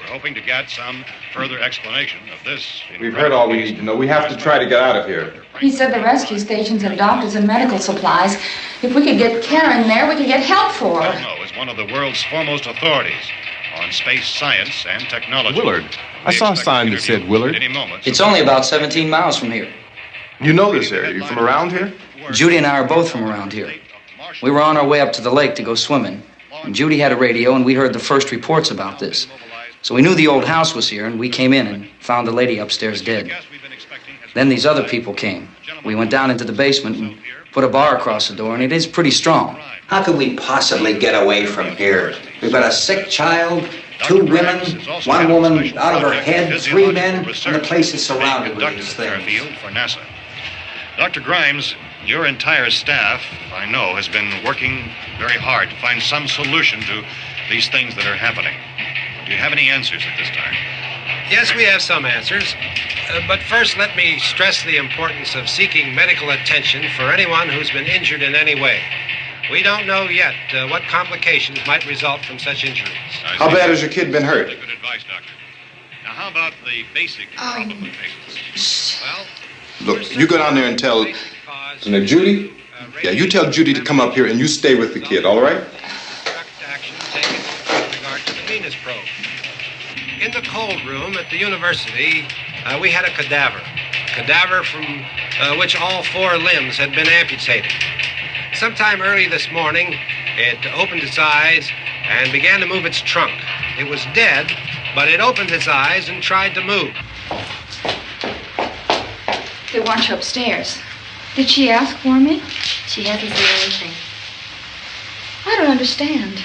We're hoping to get some further explanation of this. We've heard all we need to know. We have to try to get out of here. He said the rescue stations have doctors and medical supplies. If we could get care in there, we could get help for her. Cosmo is one of the world's foremost authorities on space science and technology. Willard. I saw a sign that said Willard. Any moment. It's only about 17 miles from here. You know this area. You from around here? Judy and I are both from around here. We were on our way up to the lake to go swimming, and Judy had a radio, and we heard the first reports about this. So we knew the old house was here, and we came in and found the lady upstairs dead. Then these other people came. We went down into the basement and put a bar across the door, and it is pretty strong. How could we possibly get away from here? We've got a sick child, 2 women, 1 woman out of her head, 3 men, and the place is surrounded with these things. For NASA. Dr. Grimes, your entire staff, I know, has been working very hard to find some solution to these things that are happening. Do you have any answers at this time? Yes, we have some answers. But first, let me stress the importance of seeking medical attention for anyone who's been injured in any way. We don't know yet what complications might result from such injuries. How bad has your kid been hurt? Good advice, Doctor. Now, how about the basic complications? Well, Look, you go down there and tell... Now, Judy? Yeah, you tell Judy to come up here and you stay with the kid, all right? action taken with regard to the Venus probe. In the cold room at the university, we had a cadaver from which all 4 limbs had been amputated. Sometime early this morning, it opened its eyes and began to move its trunk. It was dead, but it opened its eyes and tried to move. They want you upstairs. Did she ask for me? She hasn't said anything. I don't understand.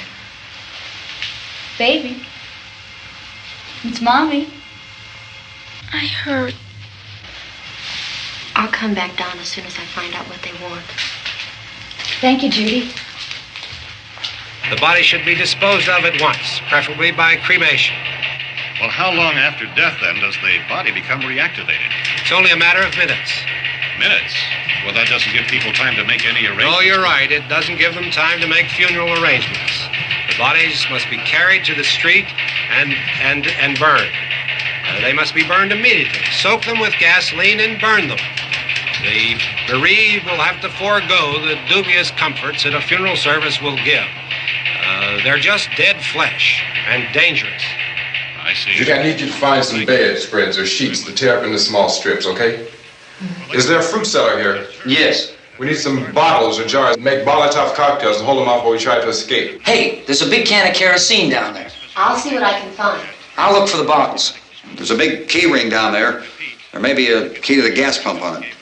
Baby. It's Mommy. I heard. I'll come back down as soon as I find out what they want. Thank you, Judy. The body should be disposed of at once, preferably by cremation. Well, how long after death, then, does the body become reactivated? It's only a matter of minutes. Minutes? Well, that doesn't give people time to make any arrangements. Oh, you're right. It doesn't give them time to make funeral arrangements. The bodies must be carried to the street and burned. They must be burned immediately. Soak them with gasoline and burn them. The bereaved will have to forego the dubious comforts that a funeral service will give. They're just dead flesh and dangerous. I see. Judy, I need you to find some bedspreads or sheets to tear up into small strips, okay? Is there a fruit cellar here? Yes. We need some bottles or jars to make Molotov cocktails and hold them off while we try to escape. Hey, there's a big can of kerosene down there. I'll see what I can find. I'll look for the bottles. There's a big key ring down there. There may be a key to the gas pump on it.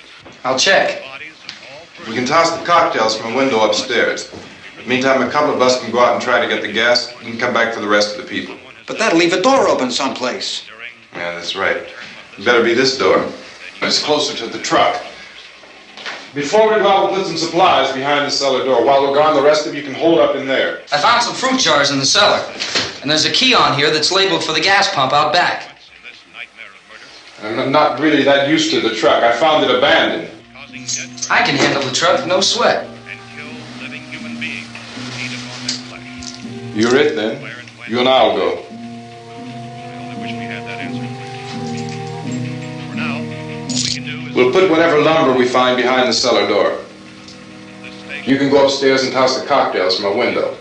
I'll check. We can toss the cocktails from a window upstairs. Meantime, a couple of us can go out and try to get the gas and come back for the rest of the people. But that'll leave a door open someplace. Yeah, that's right. It better be this door. It's closer to the truck. Before we go out, we'll put some supplies behind the cellar door. While we're gone, the rest of you can hold up in there. I found some fruit jars in the cellar. And there's a key on here that's labeled for the gas pump out back. I'm not really that used to the truck. I found it abandoned. I can handle the truck, no sweat. You're it, then. You and I'll go. We'll put whatever lumber we find behind the cellar door. You can go upstairs and toss the cocktails from a window.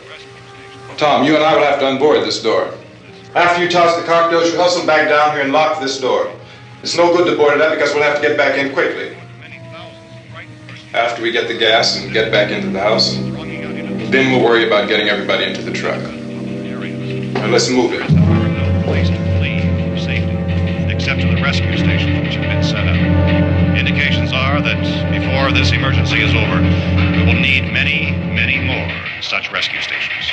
Tom, you and I will have to unboard this door. After you toss the cocktails, you hustle back down here and lock this door. It's no good to board it up because we'll have to get back in quickly. After we get the gas and get back into the house, then we'll worry about getting everybody into the truck. Now let's move it. No place to flee for safety, except to the rescue stations which have been set up. Indications are that before this emergency is over, we will need many, many more such rescue stations.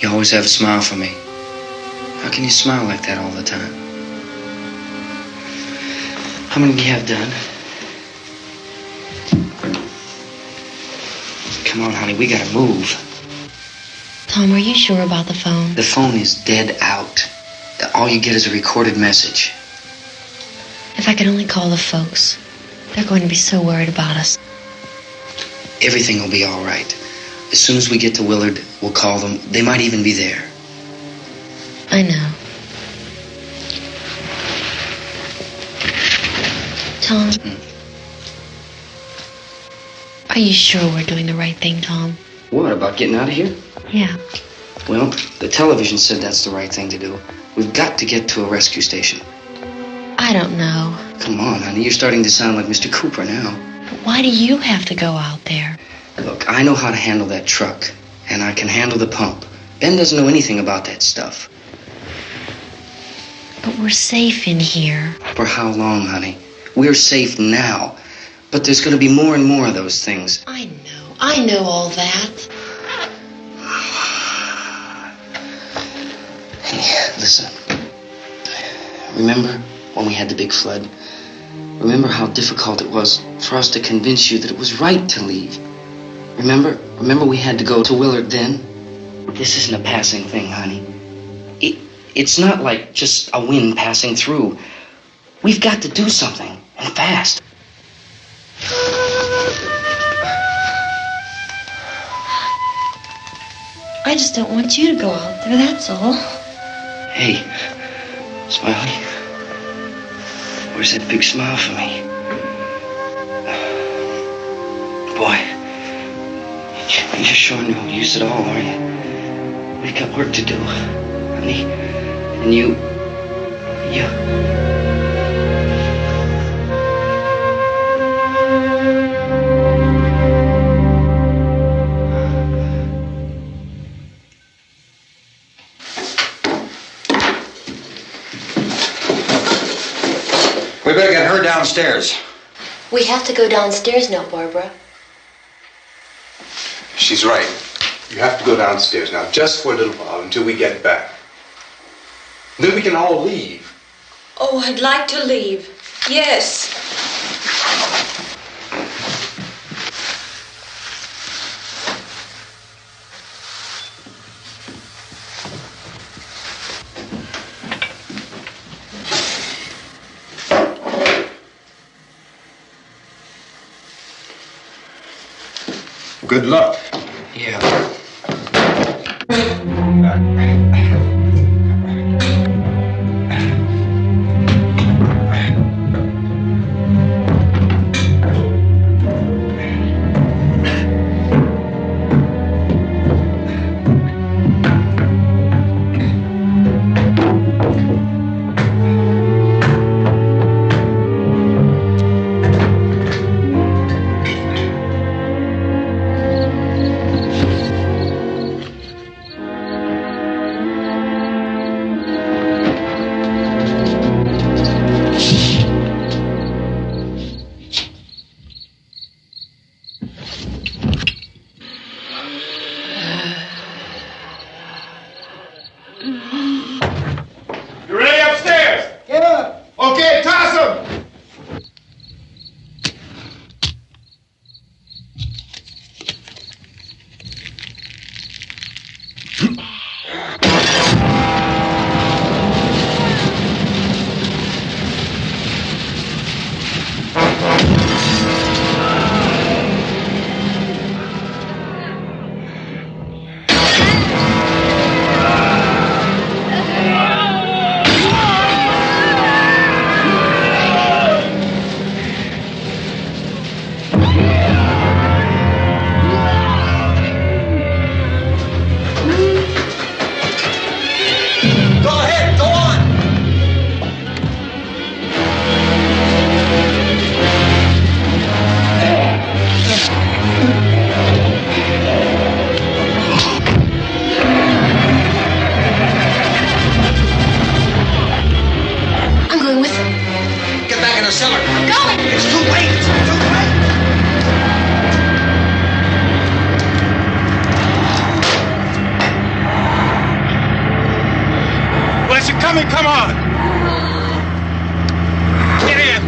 You always have a smile for me. How can you smile like that all the time? How many do you have done? Come on, honey, we gotta move. Tom, are you sure about the phone? The phone is dead out. all you get is a recorded message. If I could only call the folks. They're going to be so worried about us. Everything will be all right. As soon as we get to Willard, we'll call them. They might even be there. I know. Tom, are you sure we're doing the right thing, Tom? What, about getting out of here? Yeah. Well, the television said that's the right thing to do. We've got to get to a rescue station. I don't know. Come on, honey. You're starting to sound like Mr. Cooper now. But why do you have to go out there? Look, I know how to handle that truck, and I can handle the pump. Ben doesn't know anything about that stuff. But we're safe in here. For how long, honey? We're safe now. But there's going to be more and more of those things. I know all that. Hey, listen. Remember when we had the big flood? Remember how difficult it was for us to convince you that it was right to leave? Remember we had to go to Willard then? This isn't a passing thing, honey. It's not like just a wind passing through. We've got to do something, and fast. I just don't want you to go out there, that's all. Hey, Smiley. Where's that big smile for me? Boy, you're sure no use at all, are you? We've got work to do, honey. And you... We better get her downstairs. We have to go downstairs now, Barbara. She's right. You have to go downstairs now, just for a little while, until we get back. Then we can all leave. Oh, I'd like to leave. Yes. Good luck. Yeah. You ready upstairs? Yeah. Okay, toss 'em. I'm going with them. Get back in the cellar. I'm going. It's too late. It's too late. Well, as you're coming, come on. Get in.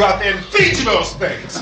you out there and feed you those things.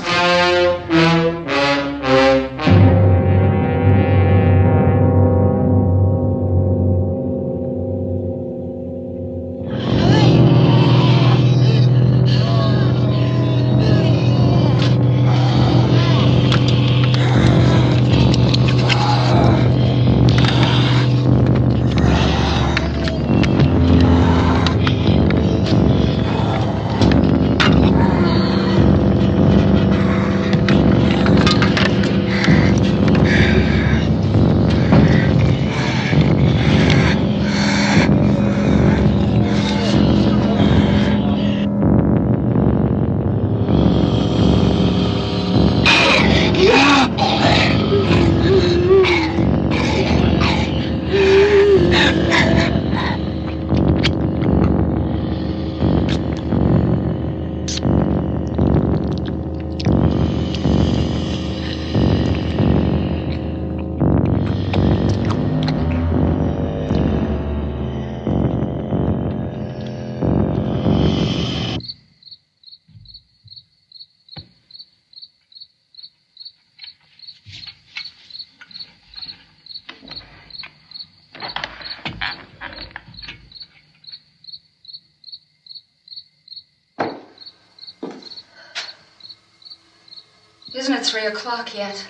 Isn't it 3 o'clock yet?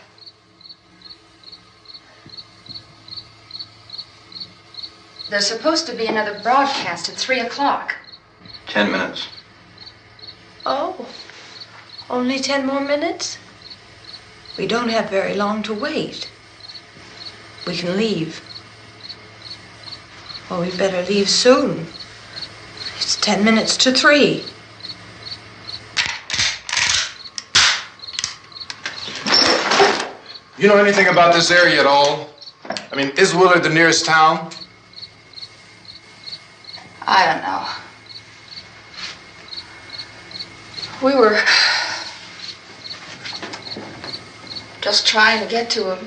There's supposed to be another broadcast at 3 o'clock. 10 minutes. Oh, only 10 more minutes? We don't have very long to wait. We can leave. Well, we better leave soon. It's 10 minutes to 3. You know anything about this area at all? I mean, is Willard the nearest town? I don't know. We were just trying to get to a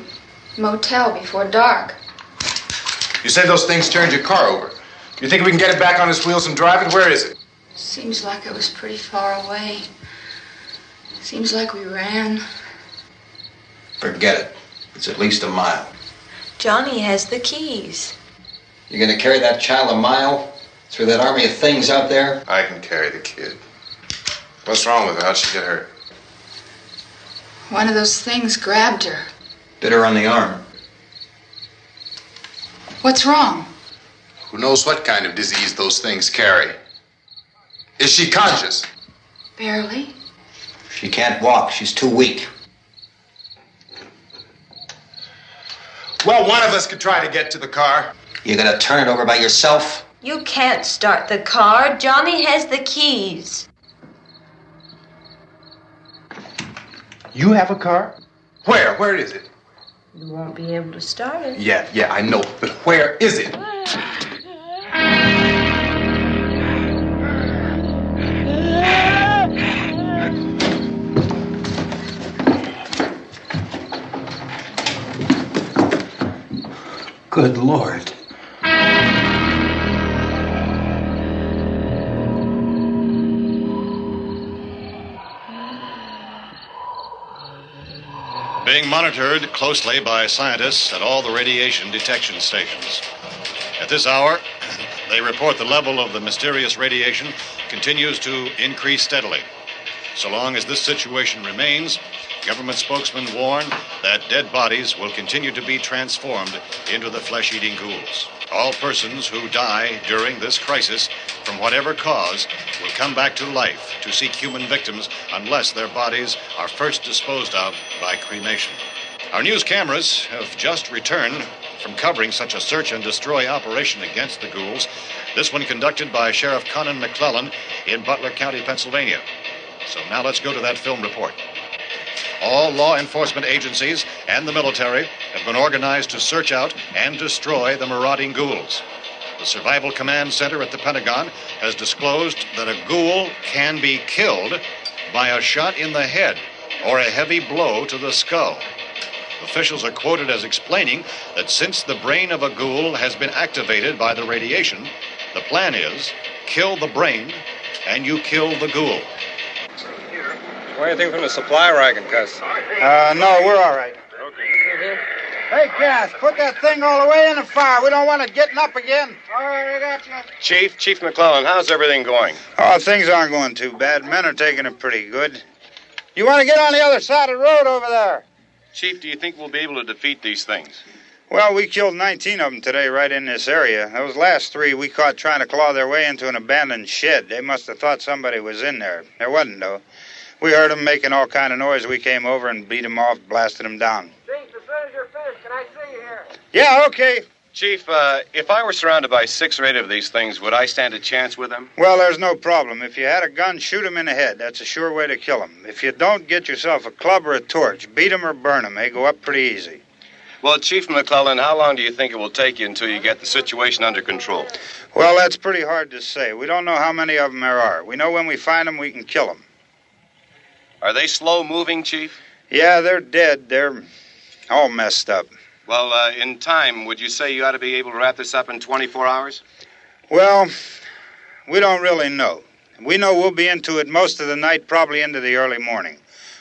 motel before dark. You said those things turned your car over. You think we can get it back on its wheels and drive it? Where is it? Seems like it was pretty far away. Seems like we ran. Forget it. It's at least a mile. Johnny has the keys. You're gonna carry that child a mile through that army of things out there? I can carry the kid. What's wrong with her? How'd she get hurt? One of those things grabbed her. Bit her on the arm. What's wrong? Who knows what kind of disease those things carry? Is she conscious? Barely. She can't walk. She's too weak. Well, one of us could try to get to the car. You gonna turn it over by yourself? You can't start the car. Johnny has the keys. You have a car? Where? Where is it? You won't be able to start it. Yeah, I know. But where is it? Good Lord. Being monitored closely by scientists at all the radiation detection stations. At this hour, they report the level of the mysterious radiation continues to increase steadily. So long as this situation remains, government spokesmen warn that dead bodies will continue to be transformed into the flesh-eating ghouls. All persons who die during this crisis, from whatever cause, will come back to life to seek human victims unless their bodies are first disposed of by cremation. Our news cameras have just returned from covering such a search and destroy operation against the ghouls, this one conducted by Sheriff Conan McClellan in Butler County, Pennsylvania. So now let's go to that film report. All law enforcement agencies and the military have been organized to search out and destroy the marauding ghouls. The Survival Command Center at the Pentagon has disclosed that a ghoul can be killed by a shot in the head or a heavy blow to the skull. Officials are quoted as explaining that since the brain of a ghoul has been activated by the radiation, the plan is kill the brain and you kill the ghoul. Want anything from the supply wagon, Cuss? No, we're all right. Hey, Cass, put that thing all the way in the fire. We don't want it getting up again. All right, I got you. Chief McClellan, how's everything going? Oh, things aren't going too bad. Men are taking it pretty good. You want to get on the other side of the road over there? Chief, do you think we'll be able to defeat these things? Well, we killed 19 of them today right in this area. Those last 3 we caught trying to claw their way into an abandoned shed. They must have thought somebody was in there. There wasn't, though. We heard them making all kind of noise. We came over and beat them off, blasted them down. Chief, as soon as you're finished, can I see you here? Yeah, okay. Chief, if I were surrounded by 6 or 8 of these things, would I stand a chance with them? Well, there's no problem. If you had a gun, shoot 'em in the head. That's a sure way to kill 'em. If you don't, get yourself a club or a torch. Beat 'em or burn 'em. They go up pretty easy. Well, Chief McClellan, how long do you think it will take you until you get the situation under control? Well, that's pretty hard to say. We don't know how many of 'em there are. We know when we find 'em, we can kill 'em. Are they slow-moving, Chief? Yeah, they're dead. They're all messed up. Well, in time, would you say you ought to be able to wrap this up in 24 hours? Well, we don't really know. We know we'll be into it most of the night, probably into the early morning.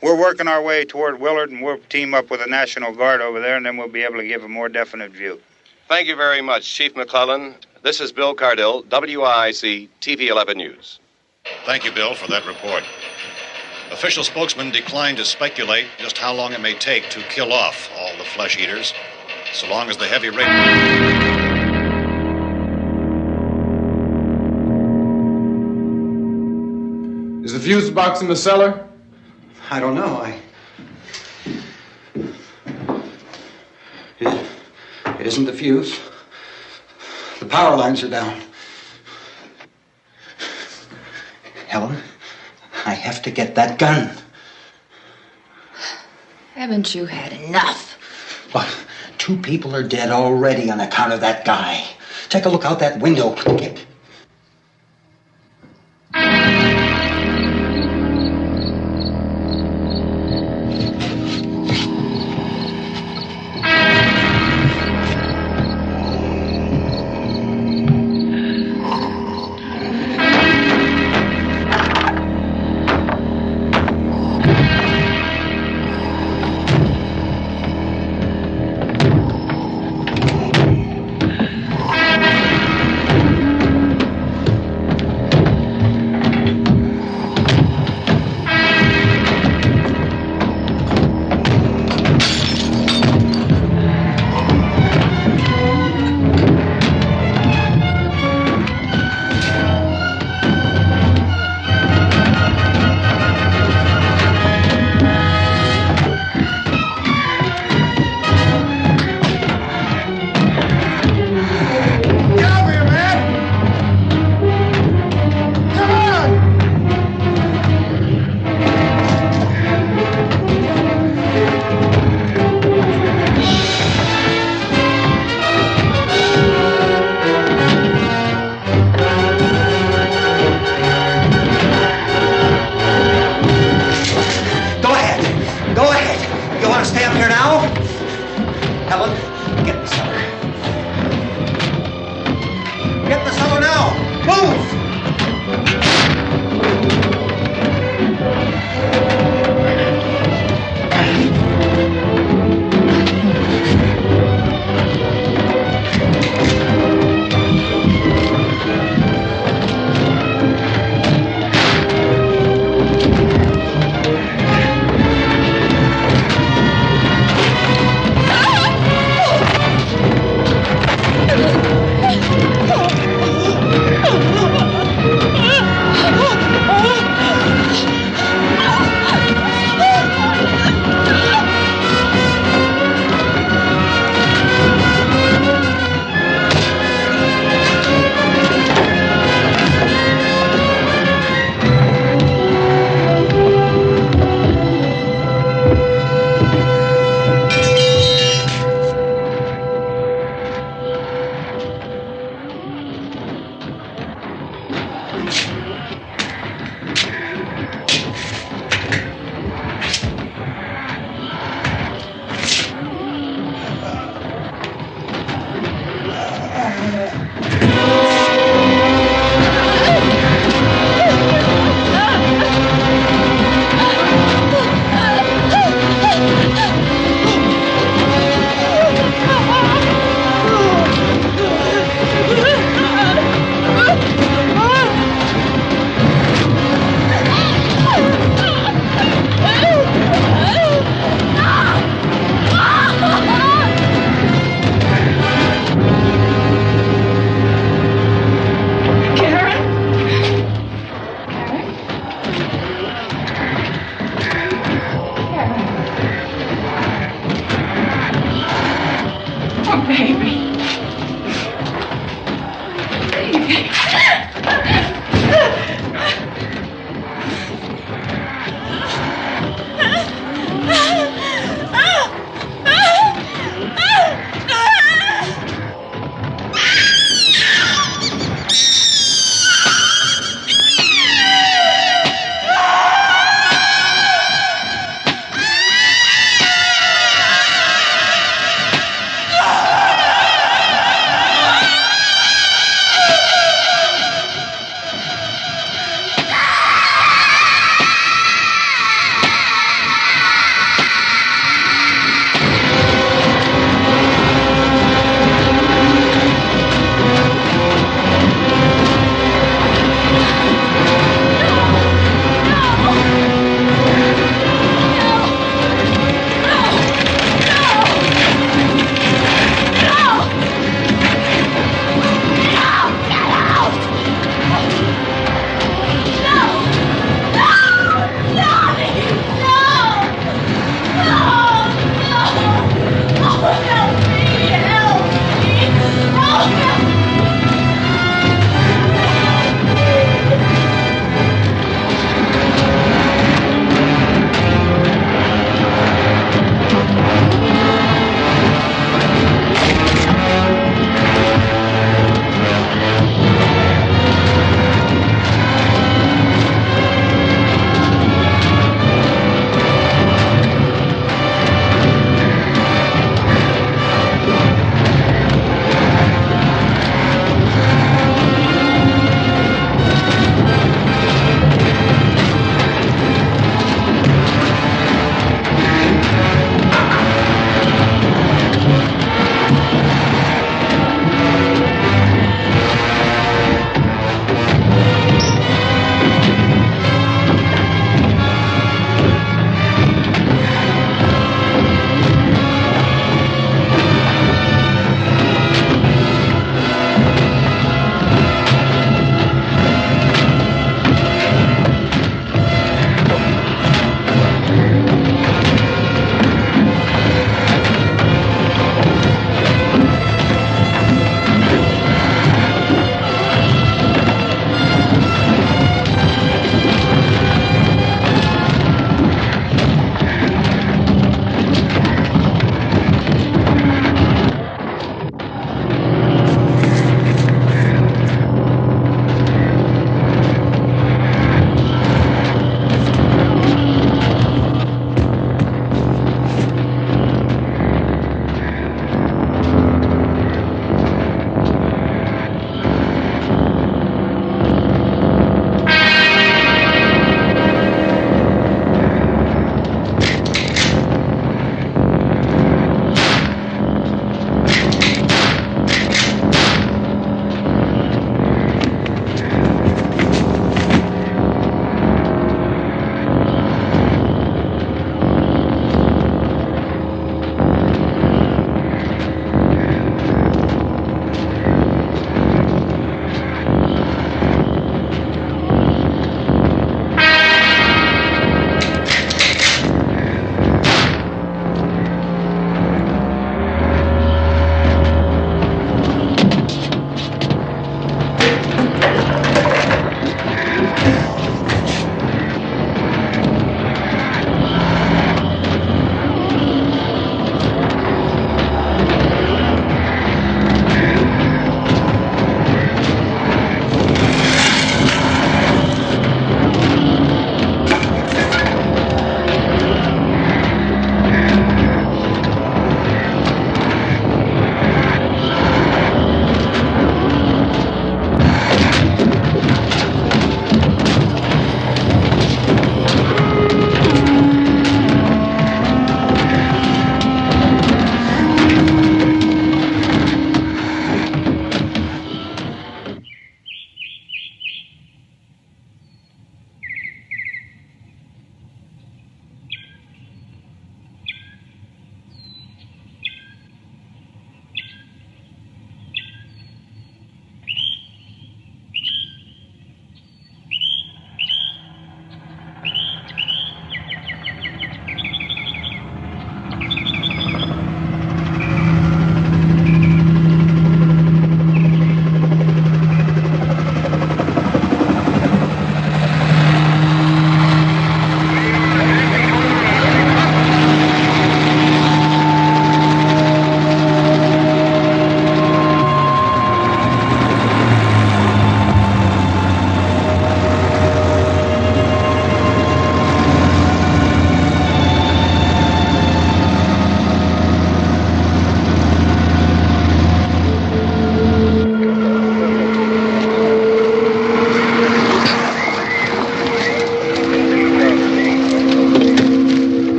We're working our way toward Willard, and we'll team up with the National Guard over there, and then we'll be able to give a more definite view. Thank you very much, Chief McClellan. This is Bill Cardill, WIC TV 11 News. Thank you, Bill, for that report. Official spokesman declined to speculate just how long it may take to kill off all the flesh eaters, so long as the heavy rain... Is the fuse box in the cellar? I don't know. It isn't the fuse. The power lines are down. Helen, I have to get that gun. Haven't you had enough? But 2 people are dead already on account of that guy. Take a look out that window. Get...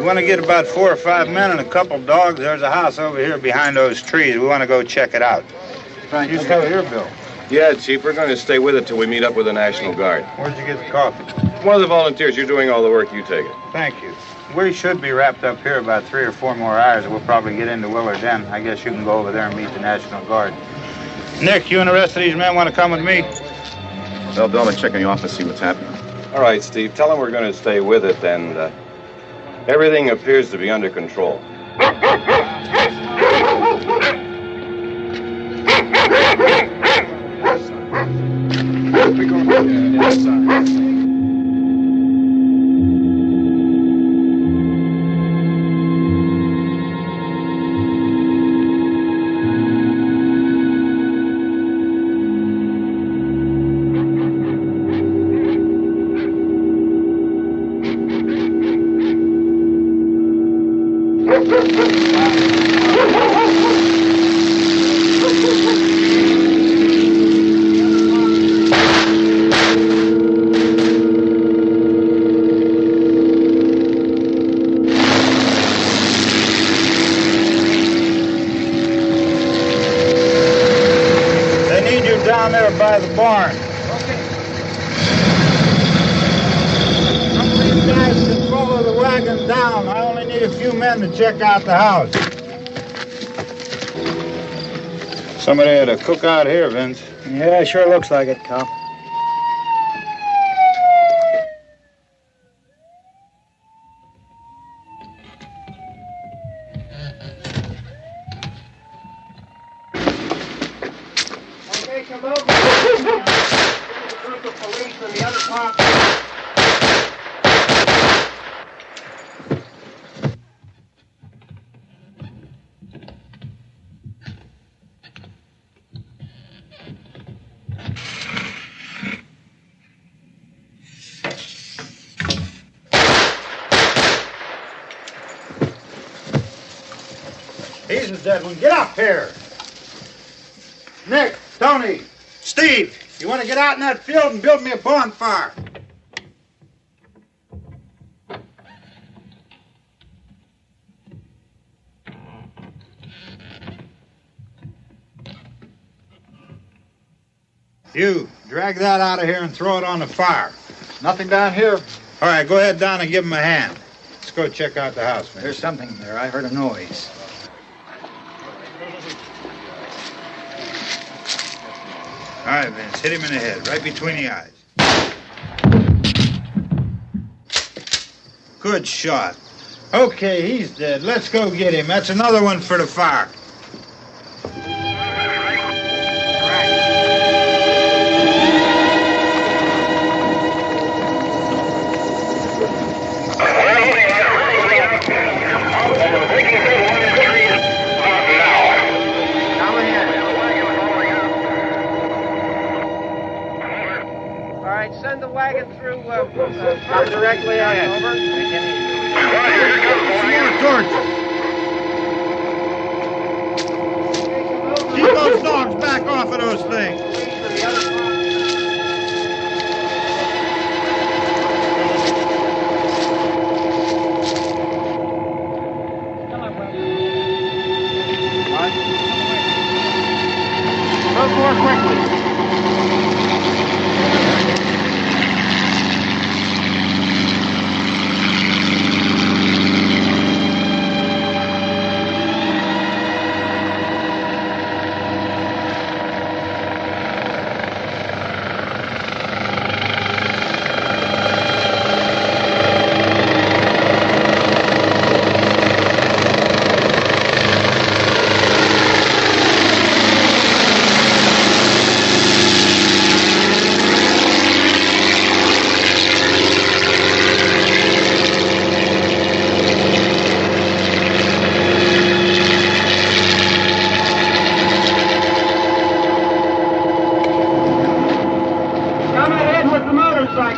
want to get about 4 or 5 men and a couple dogs. There's a house over here behind those trees. We want to go check it out. Frank, You stay here, Bill. Yeah, Chief, we're going to stay with it till we meet up with the National Guard. Where'd you get the coffee? One of the volunteers. You're doing all the work. You take it. Thank you. We should be wrapped up here about 3 or 4 more hours. We'll probably get into Willard then. I guess you can go over there and meet the National Guard. Nick, you and the rest of these men want to come with me? Well, Bill, check in the office, see what's happening. All right, Steve. Tell them we're going to stay with it, and everything appears to be under control. Down there by the barn. Some of these guys can follow the wagon down. I only need a few men to check out the house. Somebody had a cookout here, Vince. Yeah, sure looks like it, Cop. He's a dead one. Get up here. Nick, Tony, Steve, you want to get out in that field and build me a bonfire? You, drag that out of here and throw it on the fire. Nothing down here. All right, go ahead down and give him a hand. Let's go check out the house, man. There's something there. I heard a noise. All right, Vince, hit him in the head, right between the eyes. Good shot. Okay, he's dead. Let's go get him. That's another one for the fire. Send the wagon through directly ahead. Over. More torches. Keep those dogs back off of those things. Move more quickly.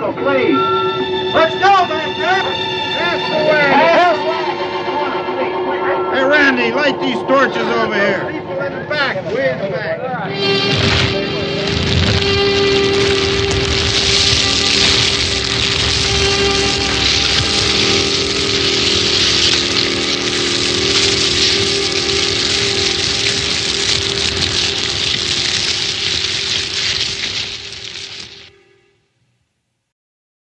Please. Let's go back there. That's the way. Hey, Randy, light these torches over here. People in the back, way in the back.